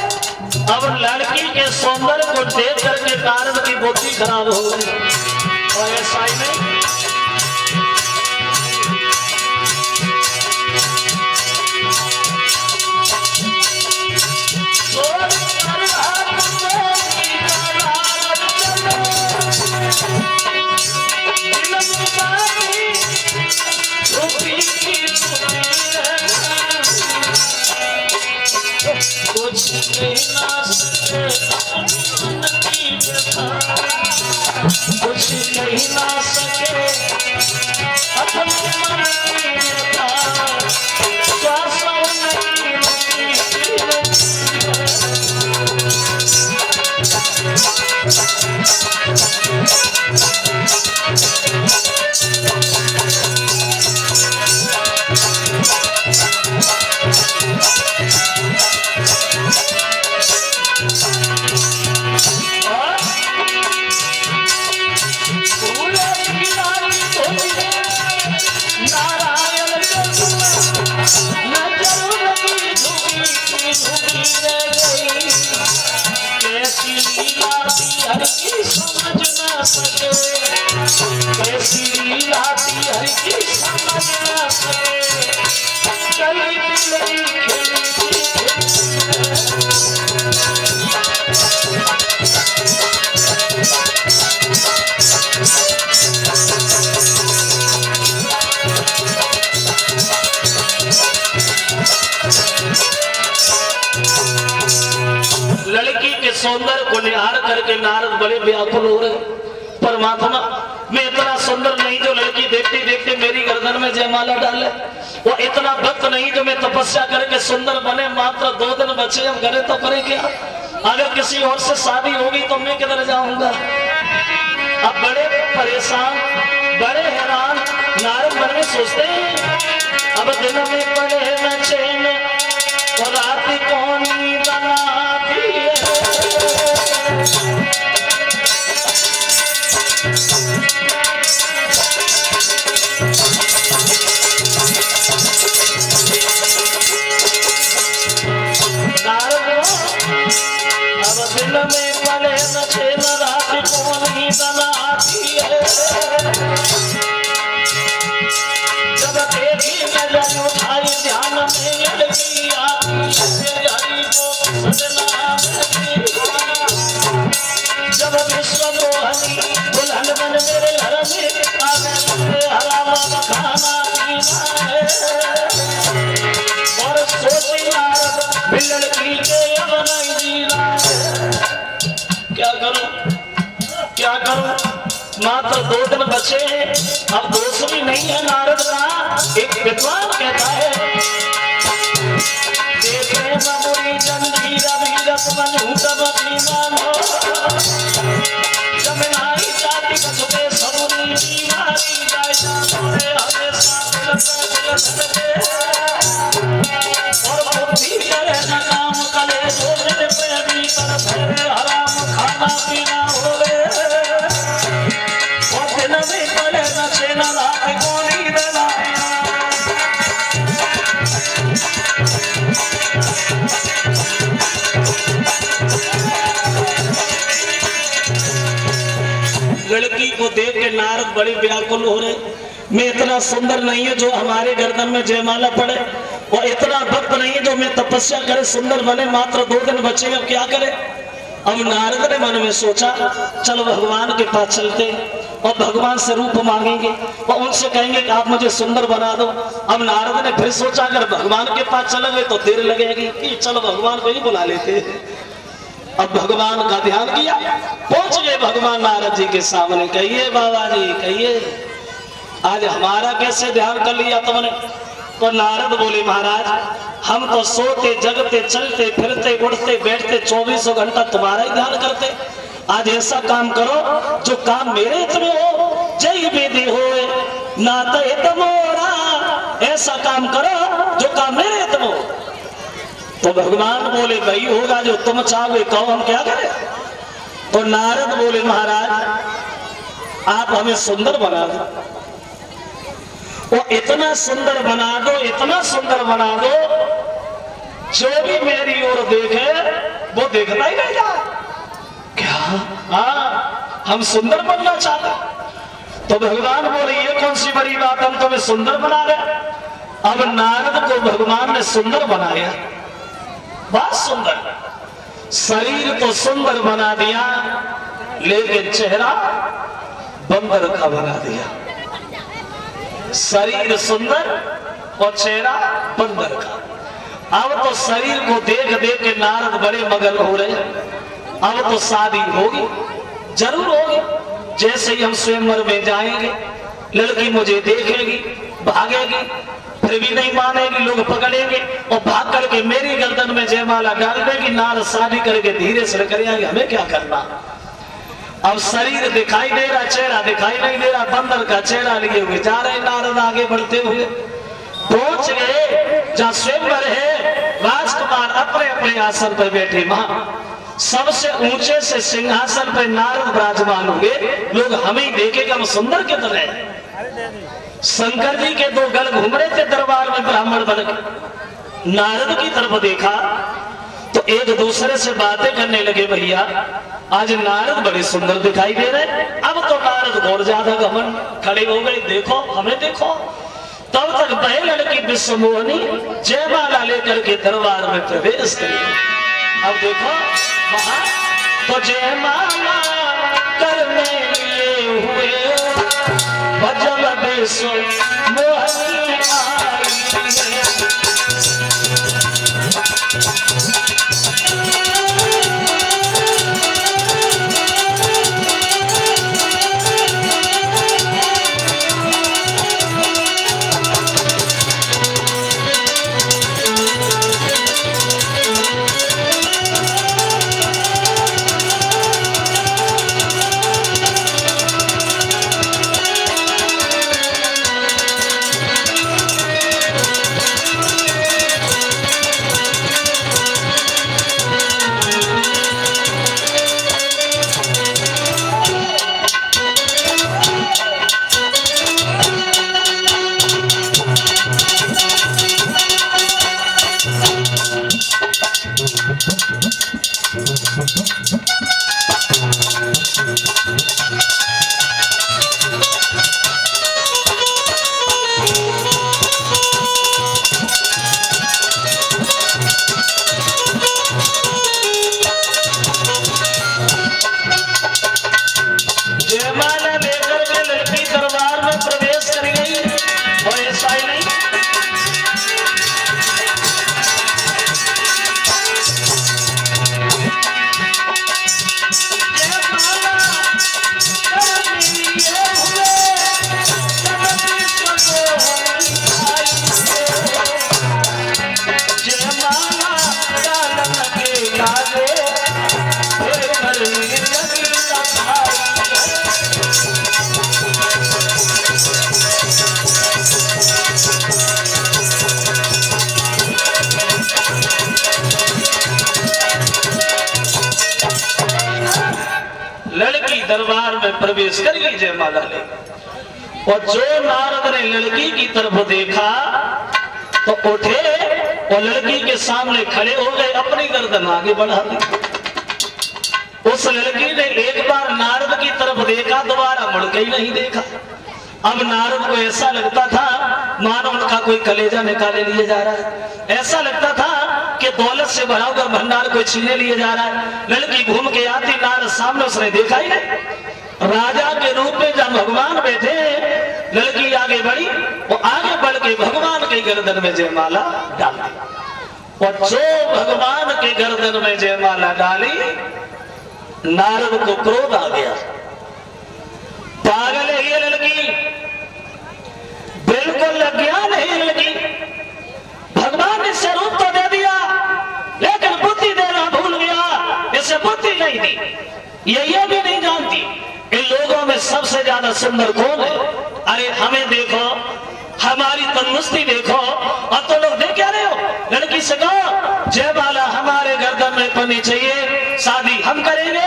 अब लड़की के सौंदर्य को देख करके नारद की बुद्धि खराब हो गई। और ऐसा ही नहीं, कुछ कहना सके अपने मन की व्यथा, समझ ना सके, कैसी लीला थी हर की समझ ना सके, चली बिगड़ी खेली लड़की के सौंदर्य को निहार करके नारद बड़े व्याकुल हो रहे। परमात्मा मैं इतना सुंदर नहीं जो लड़की देखते देखते मेरी गर्दन में जयमाला डाले, वो इतना भक्त नहीं जो मैं तपस्या करके सुंदर बने। मात्र 2 दिन बचे, हम करे तो करें क्या? अगर किसी और से शादी होगी तो मैं किधर जाऊंगा? अब बड़े परेशान, बड़े हैरान नारद मन में सोचते हैं अब दिन में पड़े न चैन और रात कौन बनाती है। अब दिन में पड़े न चैन रात कौन ही बनाती है। जब देखी नजर उठाई ध्यान में लगी हरि को सजना, जब विश्व मोहनी दुल्हन बन मेरे घर में आ गए, हराम खाना पीना है। और सोची नारद लड़की के अब नहीं जीना है। क्या करूं? मात्र 2 दिन बचे हैं, अब दोष भी नहीं है नारद का। एक विद्वान कहता है देखे ममुरी जंजीर वीरस बनूं तब मानो, जमनाई जाति कसुते सबुनी बीमारी जाए जाने हमेशा लगते और देना रात को नींद ना आया। लड़की को देख के नारद बड़े व्याकुल हो रहे, मैं इतना सुंदर नहीं है जो हमारे गर्दन में जयमाला पड़े, और इतना भक्त नहीं है जो मैं तपस्या करे सुंदर बने, मात्र 2 दिन बचे, अब क्या करे। अब नारद ने मन में सोचा चलो भगवान के पास चलते और भगवान से रूप मांगेंगे और उनसे कहेंगे कि आप मुझे सुंदर बना दो। अब नारद ने फिर सोचा अगर भगवान के पास चलेंगे तो देर लगेगी, कि चलो भगवान को ही बुला लेते। अब भगवान का ध्यान किया, पहुंच गए भगवान नारद जी के सामने। कहिए बाबा जी, कहिए आज हमारा कैसे ध्यान कर लिया तुमने। तो नारद बोले महाराज हम तो सोते जगते चलते फिरते उठते बैठते 24 घंटा तुम्हारा ही ध्यान करते। आज ऐसा काम करो जो काम मेरे हित में हो, जय विधि हो नाते हित मोरा, ऐसा काम करो जो काम मेरे हित में हो। तो भगवान बोले भाई होगा जो तुम चाहोगे, कहो हम क्या करें। तो नारद बोले महाराज आप हमें सुंदर बना दो, वो इतना सुंदर बना दो, इतना सुंदर बना दो जो भी मेरी ओर देखे वो देखता ही नहीं जाए। क्या? हाँ हम सुंदर बनना चाहते। तो भगवान बोले ये कौन सी बड़ी बात, हम तुम्हें सुंदर बना रहे। अब नारद को भगवान ने सुंदर बनाया, बहुत सुंदर, शरीर तो सुंदर बना दिया लेकिन चेहरा बंदर का बना दिया। शरीर सुंदर और चेहरा बंदर का। अब तो शरीर को देख देख के नारद बड़े मगन हो रहे। अब तो शादी होगी, जरूर होगी। जैसे ही हम स्वयंवर में जाएंगे लड़की मुझे देखेगी, भागेगी, फिर भी नहीं मानेगी, लोग पकड़ेंगे और भाग करके मेरी गर्दन में जयमाला डाल देगी। नारद शादी करके धीरे से करेंगे, हमें क्या करना। अब शरीर दिखाई दे रहा, चेहरा दिखाई नहीं दे रहा, बंदर का चेहरा लिए हुए जा रहे नारद आगे बढ़ते हुए। पहुंच गए जहां स्वयंवर है, राजकुमार अपने अपने आसन पर बैठे। वहां सबसे ऊंचे से सिंहासन पर नारद विराजमान होंगे। लोग हमें देखेगा हम सुंदर कितने। शंकर जी के 2 गल घूम रहे थे दरबार में ब्राह्मण बन के। नारद की तरफ देखा तो एक दूसरे से बातें करने लगे। भैया आज नारद बड़े सुंदर दिखाई दे रहे। अब तो नारद और ज्यादा घमंड खड़े हो गए, देखो हमें देखो। तब तक वह लड़की विश्वमोहिनी जयमाला लेकर के दरबार में प्रवेश करी। अब देखो वहां तो जयमाला करने लिए हुए भजन विश्वमोहिनी आई। दरबार में प्रवेश कर गई जयमाला ले। और जो नारद ने लड़की की तरफ देखा तो उठे और लड़की के सामने खड़े हो गए, अपनी गर्दन आगे बढ़ा दी। उस लड़की ने एक बार नारद की तरफ देखा, दोबारा मुड़ के ही नहीं देखा। अब नारद को ऐसा लगता था मानो उनका कोई कलेजा निकाले लिए जा रहा है, ऐसा लगता था कि दौलत से भरा हुआ भंडार कोई छीने लिए जा रहा है। लड़की घूम के आती, नारद सामने, उसने देखा ही नहीं। राजा के रूप में जब भगवान बैठे, लड़की आगे बढ़ी, वो आगे बढ़ के भगवान के गर्दन में जयमाला डाली। और जो भगवान के गर्दन में जयमाला डाली, नारद को क्रोध आ गया। पागल है ये लड़की, बिल्कुल अज्ञान है ये लड़की। भगवान ने इसे रूप तो दे दिया, लेकिन बुद्धि देना भूल गया, इसे बुद्धि नहीं दी। ये भी नहीं जानती इन लोगों में सबसे ज्यादा सुंदर कौन है। अरे हमें देखो, हमारी तंदुरुस्ती देखो, और तो लोग देख क्या रहे हो। लड़की से कहो जयमाला हमारे गर्दन में पड़नी चाहिए, शादी हम करेंगे।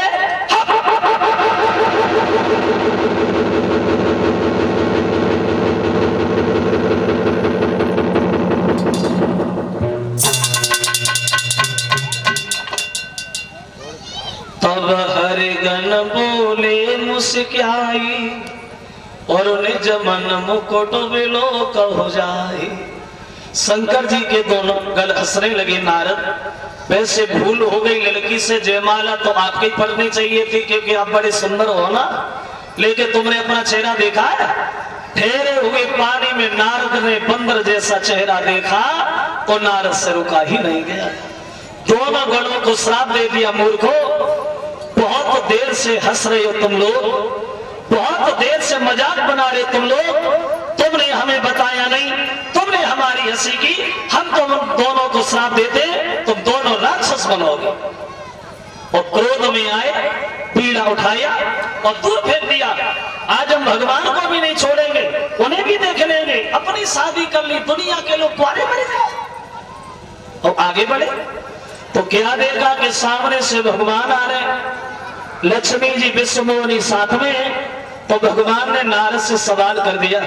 तब हरि गण बोले मुस्काई, और निज मन मुकुट बिलो कहो जाए। शंकर जी के दोनों गल हंसने लगे। नारद, वैसे भूल हो गई, लड़की से जयमाला तो आपके ही पढ़नी चाहिए थी, क्योंकि आप बड़े सुंदर हो ना, लेकिन तुमने अपना चेहरा देखा है। ठहरे हुए पानी में नारद ने बंदर जैसा चेहरा देखा तो नारद से रुका ही नहीं गया। दोनों गणों को श्राप दे दिया, मूर्खो, बहुत देर से हंस रहे हो तुम लोग, बहुत देर से मजाक बना रहे तुम लोग, तुमने हमें बताया नहीं, तुमने हमारी हंसी की, हम तुम दोनों को श्राप देते, तुम दोनों राक्षस बनोगे। और क्रोध में आए, पीड़ा उठाया और दूर फेंक दिया। आज हम भगवान को भी नहीं छोड़ेंगे, उन्हें भी देख लेंगे। अपनी शादी कर ली, दुनिया के लोग कुआरे मर गए। और आगे बढ़े तो क्या देखा कि सामने से भगवान आ रहे, लक्ष्मी जी विष्णु साथ में। तो भगवान ने नारद से सवाल कर दिया,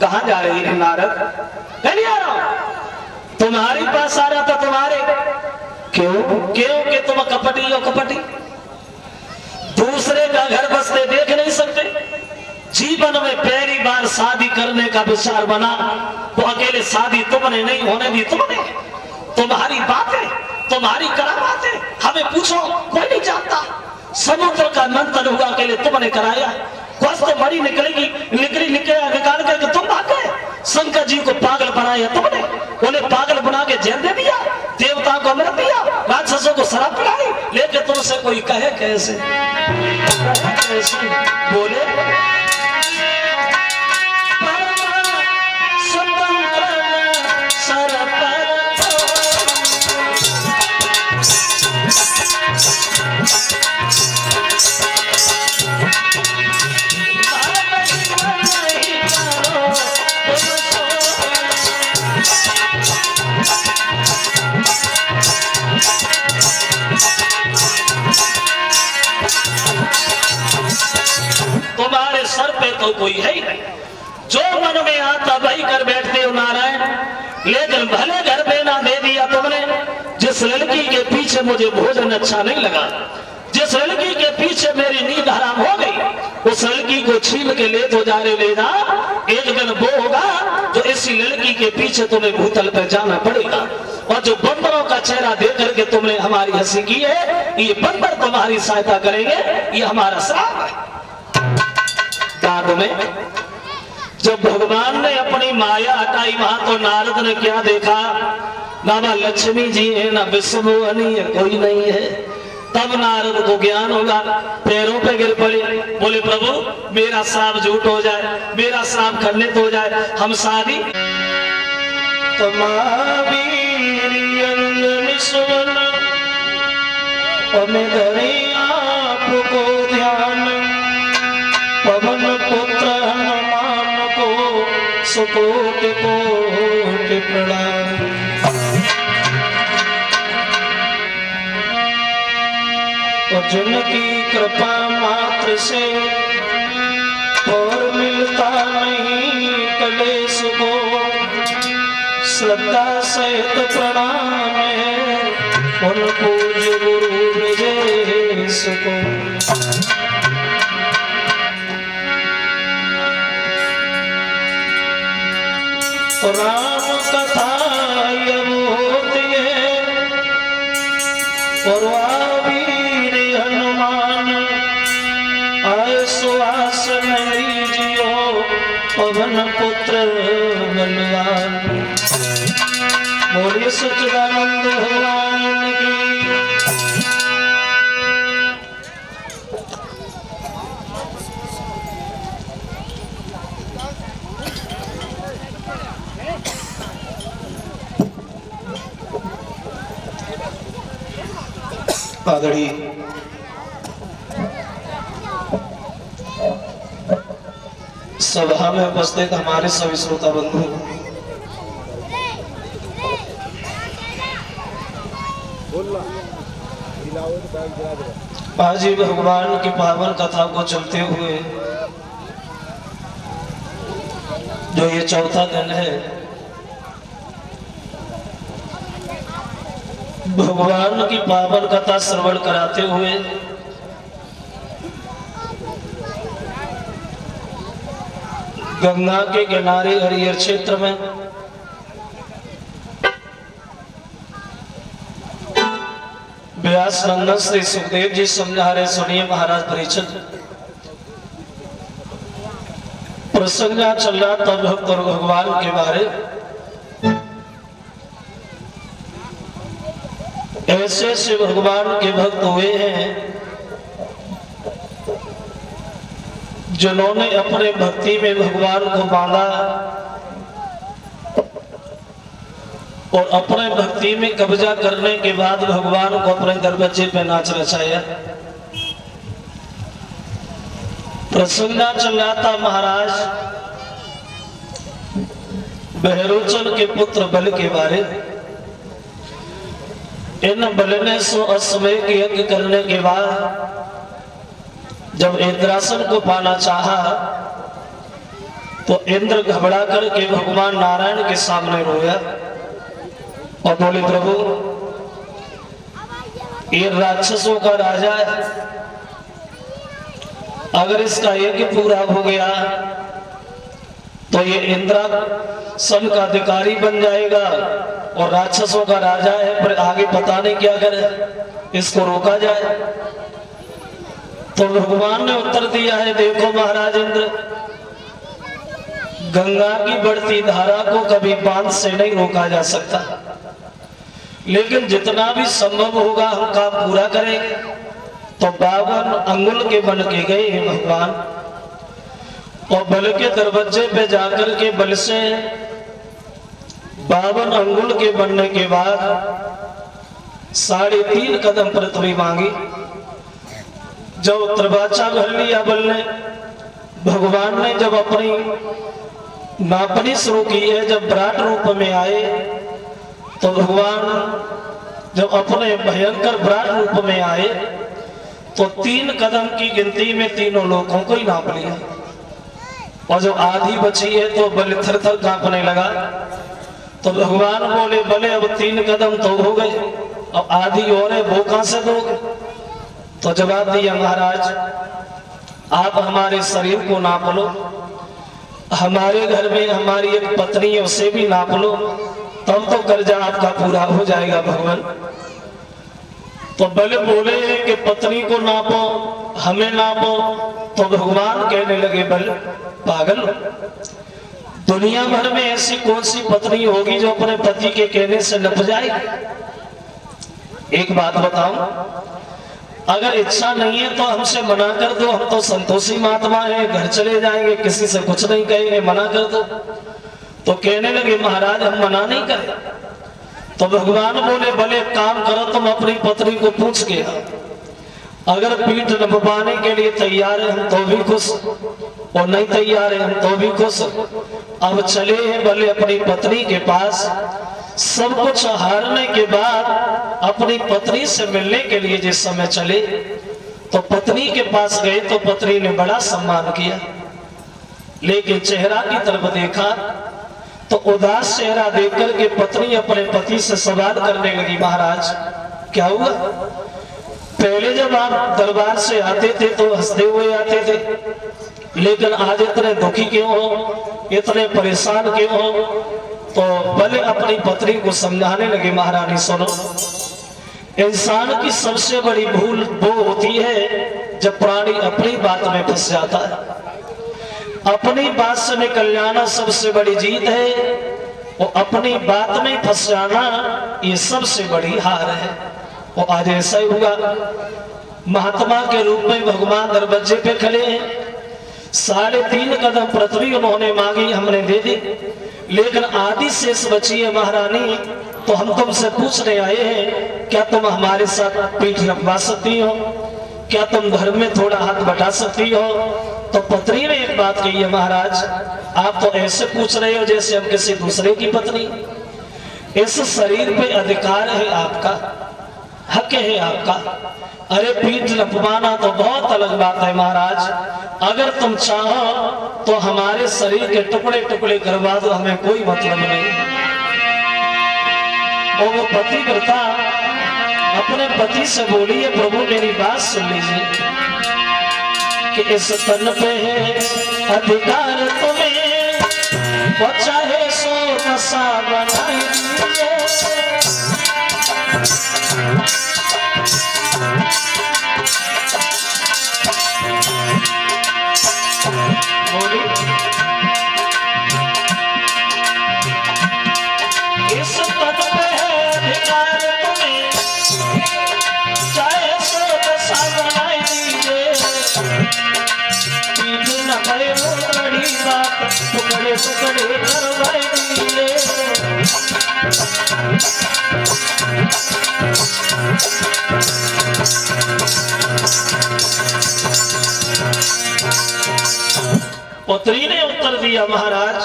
कहां जा रही है नारद? नहीं आ रहा हूं, तुम्हारे पास आ रहा था। तुम्हारे क्यों? क्यों कि तुम कपटी हो, कपटी, दूसरे का घर बसते देख नहीं सकते। जीवन में पहली बार शादी करने का विचार बना तो अकेले शादी तुमने नहीं होने दी। तुमने, तुम्हारी बातें, तुम्हारी करामातें हमें पूछो, कोई नहीं जानता। समुद्र का मंथन हुआ, अकेले तुमने कराया। बस तो मरी निकलेगी, निकाल करके तुम भाग गए। शंकर जी को पागल बनाया तुमने, उन्हें पागल बना के जेल दे दिया, देवता को अमृत दिया, राक्षसों को शराब पिलाई। लेकिन तुमसे कोई कहे कैसे, कैसे बोले तुम्हारे सर पे तो कोई है ही नहीं, जो मन में आता वही कर बैठते हो नारायण। लेकिन भले घर में ना दे दिया तुमने। जिस लड़की के पीछे मुझे भोजन अच्छा नहीं लगा, जिस लड़की के पीछे मेरी नींद हराम हो गई, उस लड़की को छीन के ले तो जा ले जा। एक दिन वो होगा जो इसी लड़की के पीछे तुम्हें भूतल पर जाना पड़ेगा। और जो बंदरों का चेहरा देख करके तुमने हमारी हंसी की है, ये बंदर तुम्हारी सहायता करेंगे, ये हमारा श्राप है। बाद में जब भगवान ने अपनी माया हटाई, वहां तो नारद ने क्या देखा, ना लक्ष्मी जी है, ना विष्णु है, कोई नहीं है। तब नारद को ज्ञान होगा, पैरों पे गिर पड़े, बोले प्रभु मेरा श्राप झूठ हो जाए, मेरा श्राप खंडित हो जाए, हम शादी। तो आपको ध्यान, पवन पुत्र हनुमान को सुकोट कोटि प्रणाम। तो जिनकी कृपा मात्र से और मिलता नहीं कलेश को, श्रद्धा सहित प्रणाम है उन पूज्य गुरु ब्रजेश को। राम कथा यह होती है और वीर हनुमान आए सुहास नहीं जियो पवन पुत्र बलवान। बोलिए सच्चिदानंद भगवान की। आदरणीय सभा में उपस्थित हमारे सभी श्रोता बंधु, आज ही भगवान की पावन कथा को चलते हुए जो ये चौथा दिन है, भगवान की पावन कथा श्रवण कराते हुए गंगा के किनारे हरिहर क्षेत्र में व्यास नंदन श्री सुखदेव जी समझा रहे। सुनिए महाराज परीक्षित, प्रसंग चल रहा तब भक्त और भगवान के बारे। ऐसे से भगवान के भक्त हुए हैं जिन्होंने अपने भक्ति में भगवान को बांधा और अपने भक्ति में कब्जा करने के बाद भगवान को अपने दरवाजे पे नाच नचाया। प्रसंग चल रहा था महाराज बहरोचन के पुत्र बल के बारे। इन बल ने सो अश्वमेध यज्ञ करने के बाद जब इंद्रासन को पाना चाहा तो इंद्र घबरा करके भगवान नारायण के सामने रोया और बोले, प्रभु ये राक्षसों का राजा है, अगर इसका यज्ञ पूरा हो गया तो ये इंद्रासन का अधिकारी बन जाएगा और राक्षसों का राजा है, पर आगे पता नहीं क्या करे, इसको रोका जाए। तो भगवान ने उत्तर दिया है, देखो महाराज इंद्र, गंगा की बढ़ती धारा को कभी बांध से नहीं रोका जा सकता, लेकिन जितना भी संभव होगा हम काम पूरा करेंगे। तो 52 अंगुल के बन के गए हैं भगवान और बल के दरवाजे पे जाकर के बल से 52 अंगुल के बनने के बाद 3.5 कदम पृथ्वी मांगी। जब दरवाजा भर लिया बल ने, भगवान ने जब अपनी नापनी शुरू की है, जब विराट रूप में आए तो भगवान जब अपने भयंकर विराट रूप में आए तो 3 कदम की गिनती में तीनों लोगों को ही नाप लिया और जब आधी बची है तो बल थर थर कांपने लगा। तो भगवान बोले, बले अब 3 कदम तो हो गए, अब आधी और है, वो कहां से दोगे? तो जवाब दिया, महाराज आप हमारे शरीर को नाप लो, हमारे घर में हमारी एक पत्नी है उसे भी नाप लो, तब तो कर्जा आपका पूरा हो जाएगा भगवान। तो बल बोले कि पत्नी को नापो, हमें नापो। तो भगवान कहने लगे, बल पागल, दुनिया भर में ऐसी कौन सी पत्नी होगी जो अपने पति के कहने से नप जाए? एक बात बताऊं, अगर इच्छा नहीं है तो हमसे मना कर दो, हम तो संतोषी महात्मा है, घर चले जाएंगे, किसी से कुछ नहीं कहेंगे, मना कर दो। तो कहने लगे, महाराज हम मना नहीं करें। तो भगवान बोले, भले काम करो, तुम अपनी पत्नी को पूछ के अगर पीठ नपवाने के लिए तैयार है हम तो भी खुश, और नहीं तैयार है हम तो भी खुश। अब चले हैं भले अपनी पत्नी के पास, सब कुछ हारने के बाद अपनी पत्नी से मिलने के लिए जिस समय चले तो पत्नी के पास गए तो पत्नी ने बड़ा सम्मान किया, लेकिन चेहरा की तरफ देखा तो उदास चेहरा देख करके पत्नी अपने पति से सवाल करने लगी, महाराज क्या हुआ? पहले जब आप दरबार से आते थे तो हंसते हुए आते थे, लेकिन आज इतने दुखी क्यों हो, इतने परेशान क्यों हो? तो भले अपनी पत्नी को समझाने लगे, महारानी सुनो, इंसान की सबसे बड़ी भूल वो होती है जब प्राणी अपनी बात में फंस जाता है। अपनी बात से निकल जाना सबसे बड़ी जीत है, वो अपनी बात में फंस जाना ये सबसे बड़ी हार है। वो आज ऐसा ही हुआ, महात्मा के रूप में भगवान दरवाजे पे खड़े हैं, 3.5 कदम पृथ्वी उन्होंने मांगी, हमने दे दी, लेकिन आदि शेष बची है महारानी। तो हम तुमसे पूछने आए हैं, क्या तुम हमारे साथ पीठ रखवा सकती हो? क्या तुम धर्म में थोड़ा हाथ बटा सकती हो? तो पत्नी ने एक बात कही है, महाराज आप तो ऐसे पूछ रहे हो जैसे हम किसी दूसरे की पत्नी। इस शरीर पे अधिकार है आपका, हक है आपका। अरे पीठ रखवाना तो बहुत अलग बात है महाराज, अगर तुम चाहो तो हमारे शरीर के टुकड़े टुकड़े करवा दो, हमें कोई मतलब नहीं। और वो पतिव्रता अपने पति से बोली है, प्रभु मेरी बात सुन लीजिए कि इस तन पे है अधिकार तुम्हें, वो चाहे सो नशा बनाए बोली, इस तन पे है अधिकार तुम्हें, चाहे सो नशा बनाए दीजिए। न करे वो बड़ी बात, टुकड़े टुकड़े करवाए दीजिए। पुत्री ने उत्तर दिया, महाराज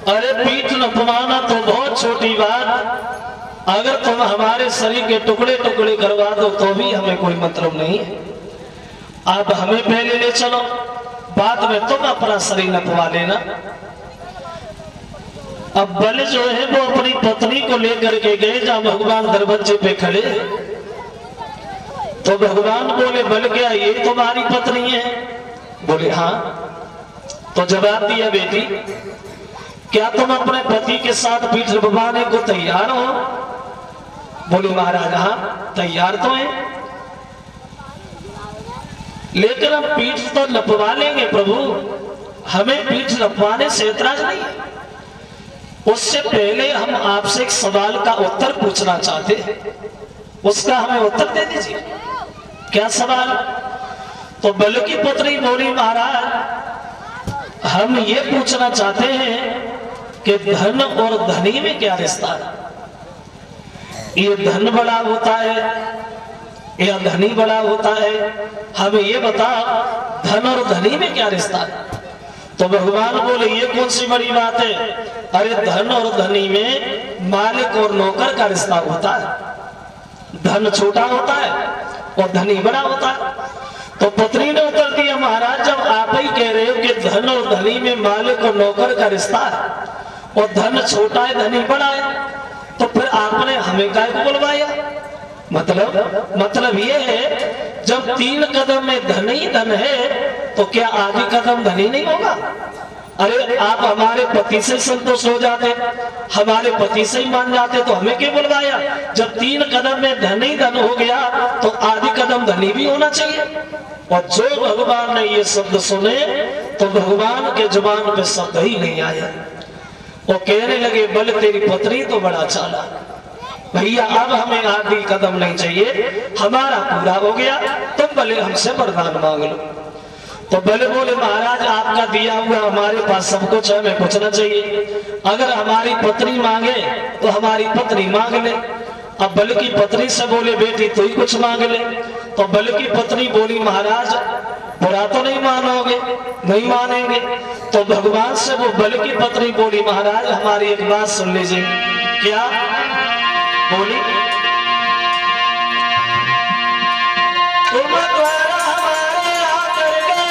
अरे पीठ नपवाना तो बहुत छोटी बात, अगर तुम हमारे शरीर के टुकड़े टुकड़े करवा दो तो भी हमें कोई मतलब नहीं है। आप हमें पहले ले चलो, बाद में तुम अपना शरीर नपवा लेना। अब बल जो है वो अपनी पत्नी को लेकर के गए जहां भगवान दरवाजे पे खड़े, तो भगवान बोले बल क्या ये तुम्हारी पत्नी है? बोले हाँ। तो जवाब दिया, बेटी क्या तुम अपने पति के साथ पीठ रखवाने को तैयार हो? बोले महाराज हाँ तैयार तो है, लेकिन हम पीठ तो नपवा लेंगे प्रभु, हमें पीठ नपवाने से ऐतराज नहीं है। उससे पहले हम आपसे एक सवाल का उत्तर पूछना चाहते हैं, उसका हमें उत्तर दे दीजिए। क्या सवाल? तो बल की पुत्री बोली महाराज हम ये पूछना चाहते हैं कि धन और धनी में क्या रिश्ता है? ये धन बड़ा होता है या धनी बड़ा होता है? हमें ये बता, धन और धनी में क्या रिश्ता है? तो भगवान बोले ये कौन सी बड़ी बात है? अरे धन और धनी में मालिक और नौकर का रिश्ता होता है। धन छोटा होता है और धनी बड़ा होता है। तो पुत्री ने उत्तर दिया, महाराज जब आप ही कह रहे हो कि धन और धनी में मालिक और नौकर का रिश्ता है और धन छोटा है धनी बड़ा है, तो फिर आपने हमें काहे को बुलवाया? मतलब ये है जब 3 कदम में धन ही धन है तो क्या आगे कदम धनी नहीं होगा? अरे आप हमारे पति से संतुष्ट हो जाते, हमारे पति से ही मान जाते, तो हमें क्यों बुलवाया? जब 3 कदम में धन ही धन हो गया तो आदि कदम धनी भी होना चाहिए। और जो भगवान ने ये शब्द सुने तो भगवान के जुबान पे शब्द ही नहीं आया। वो कहने लगे बल तेरी पत्नी तो बड़ा चाला, भैया अब हमें आदि कदम नहीं चाहिए, हमारा पूरा हो गया, तुम भले हमसे वरदान मांग लो। तो बल बोले महाराज आपका दिया हुआ हमारे पास सब कुछ है, हमें कुछ ना चाहिए। अगर हमारी पत्नी मांगे तो हमारी पत्नी मांग ले। अब बल की पत्नी से बोले बेटी तू ही कुछ मांग ले। तो बल की पत्नी बोली महाराज बुरा तो नहीं मानोगे? नहीं मानेंगे। तो भगवान से वो बल की पत्नी बोली महाराज हमारी एक बात सुन लीजिए। क्या बोली? तुम द्वारा हमारे आकर के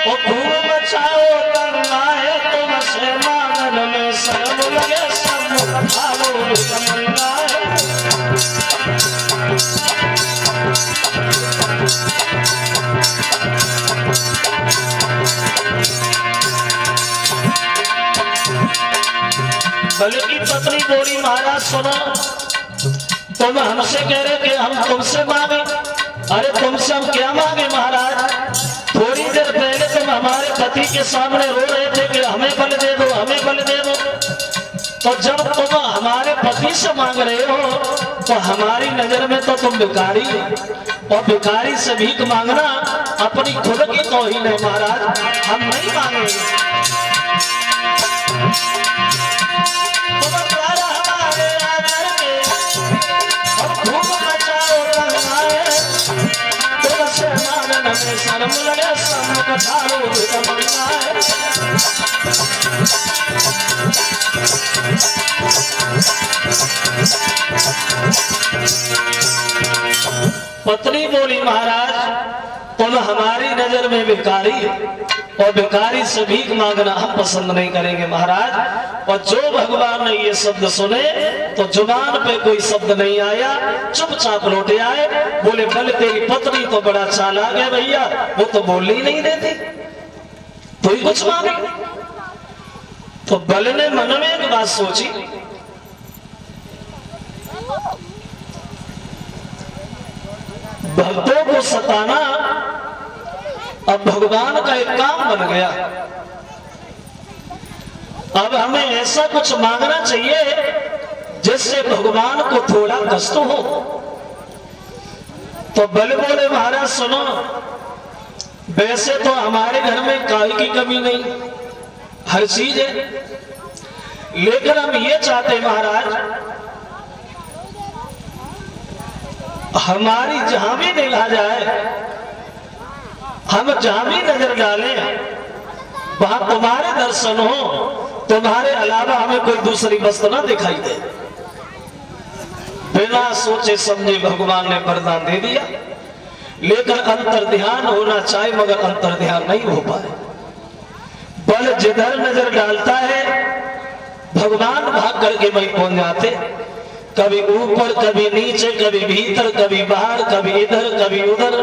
वो धूम बचाओ गंगाए तुमसे मांगन में शर्म लगे सम्मुख ठालो गंगाए। बल्कि पत्नी बोली महाराज सुनो, तुम हमसे कह रहे कि हम तुमसे मांगे, अरे तुमसे हम क्या मांगे महाराज? थोड़ी देर पहले तुम हमारे पति के सामने रो रहे थे कि हमें बल दे दो, हमें बल दे दो। तो जब तुम हमारे पति से मांग रहे हो तो हमारी नजर में तो तुम भिखारी हो, और भिखारी से भीख मांगना अपनी खुद की तौहीन है महाराज, हम नहीं मांगेंगे। शर्म लगे सम्मुख ठालो गंगाए। पत्नी बोली महाराज तुम हमारी नजर में भिखारी है, और भिखारी से भीख मांगना हम पसंद नहीं करेंगे महाराज। और जो भगवान ने ये शब्द सुने तो जुबान पे कोई शब्द नहीं आया, चुपचाप लौटे आए। बोले बल तेरी पत्नी तो बड़ा चालाक है भैया, वो तो बोलने ही नहीं देती, तो ही कुछ मांगे। तो बल ने मन में एक बात सोची, भक्तों को सताना अब भगवान का एक काम बन गया। अब हमें ऐसा कुछ मांगना चाहिए जिससे भगवान को थोड़ा कष्ट हो। तो बल बोले महाराज सुनो, वैसे तो हमारे घर में काई की कमी नहीं, हर चीज है, लेकिन हम ये चाहते महाराज हमारी जहां भी देखा जाए, हम जहां भी नजर डालें वहां तुम्हारे दर्शन हो, तुम्हारे अलावा हमें कोई दूसरी वस्तु ना दिखाई दे। बिना सोचे समझे भगवान ने वरदान दे दिया, लेकिन अंतर ध्यान होना चाहिए, मगर अंतर ध्यान नहीं हो पाए। बल जिधर नजर डालता है भगवान भाग करके वहीं पहुंच जाते, कभी ऊपर कभी नीचे, कभी भीतर कभी बाहर, कभी इधर कभी उधर।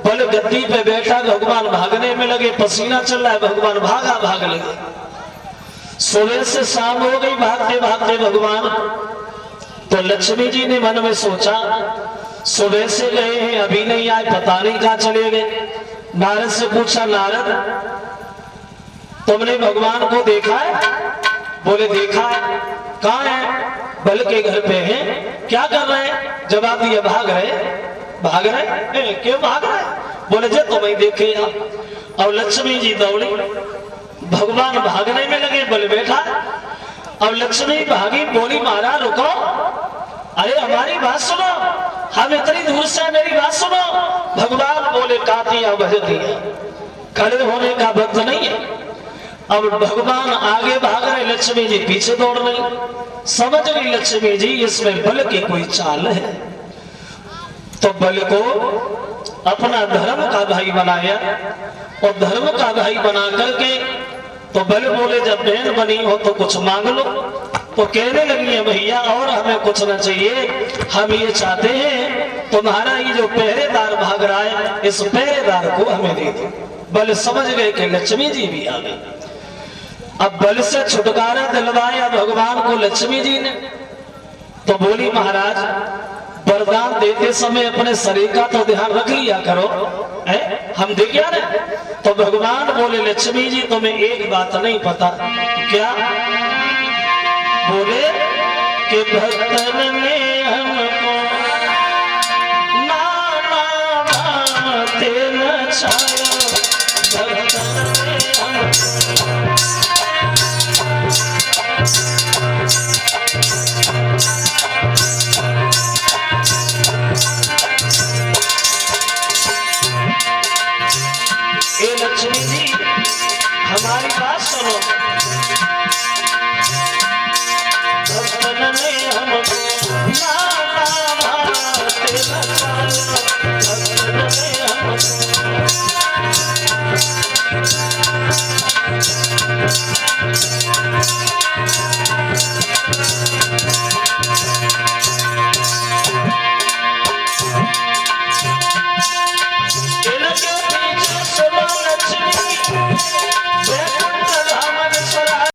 बल गद्दी पे बैठा, भगवान भागने में लगे, पसीना चल रहा है, भगवान भाग लगे। सुबह से शाम हो गई, भागते भागते भगवान। तो लक्ष्मी जी ने मन में सोचा सुबह से गए हैं अभी नहीं आए, पता नहीं कहां चले गए। नारद से पूछा, नारद तुमने भगवान को देखा है? बोले देखा है। कहां है? बल के घर पे हैं। क्या कर रहे हैं? जवाब दिया भाग रहे। क्यों भाग रहे? बोले जे तुम्हें देखे। और लक्ष्मी जी दौड़ी, भगवान भागने में लगे, बल बैठा। अब लक्ष्मी भागी, बोली महाराज रुको, अरे हमारी बात सुनो, हम इतनी दूर से, मेरी बात सुनो। भगवान बोले कातियां बजतियां, खड़े होने का वक्त नहीं है। अब भगवान आगे भाग रहे, लक्ष्मी जी पीछे दौड़ रही। समझ गई लक्ष्मी जी इसमें बल की कोई चाल है, तो बल को अपना धर्म का भाई बनाया, और धर्म का भाई बना करके तो बल बोले जब बहन बनी हो तो कुछ मांग लो। तो कहने लगी है भैया और हमें कुछ न चाहिए, हम ये चाहते हैं तुम्हारा ये जो पहरेदार भाग रहा है, इस पहरेदार को हमें दे दो। बल समझ गए कि लक्ष्मी जी भी आ गई। अब बल से छुटकारा दिलवाया भगवान को लक्ष्मी जी ने। तो बोली महाराज वरदान देते समय अपने शरीर का तो ध्यान रख लिया करो, है? हम देख क्या ना। तो भगवान बोले लक्ष्मी जी तुम्हें एक बात नहीं पता। क्या? बोले कि भक्तन में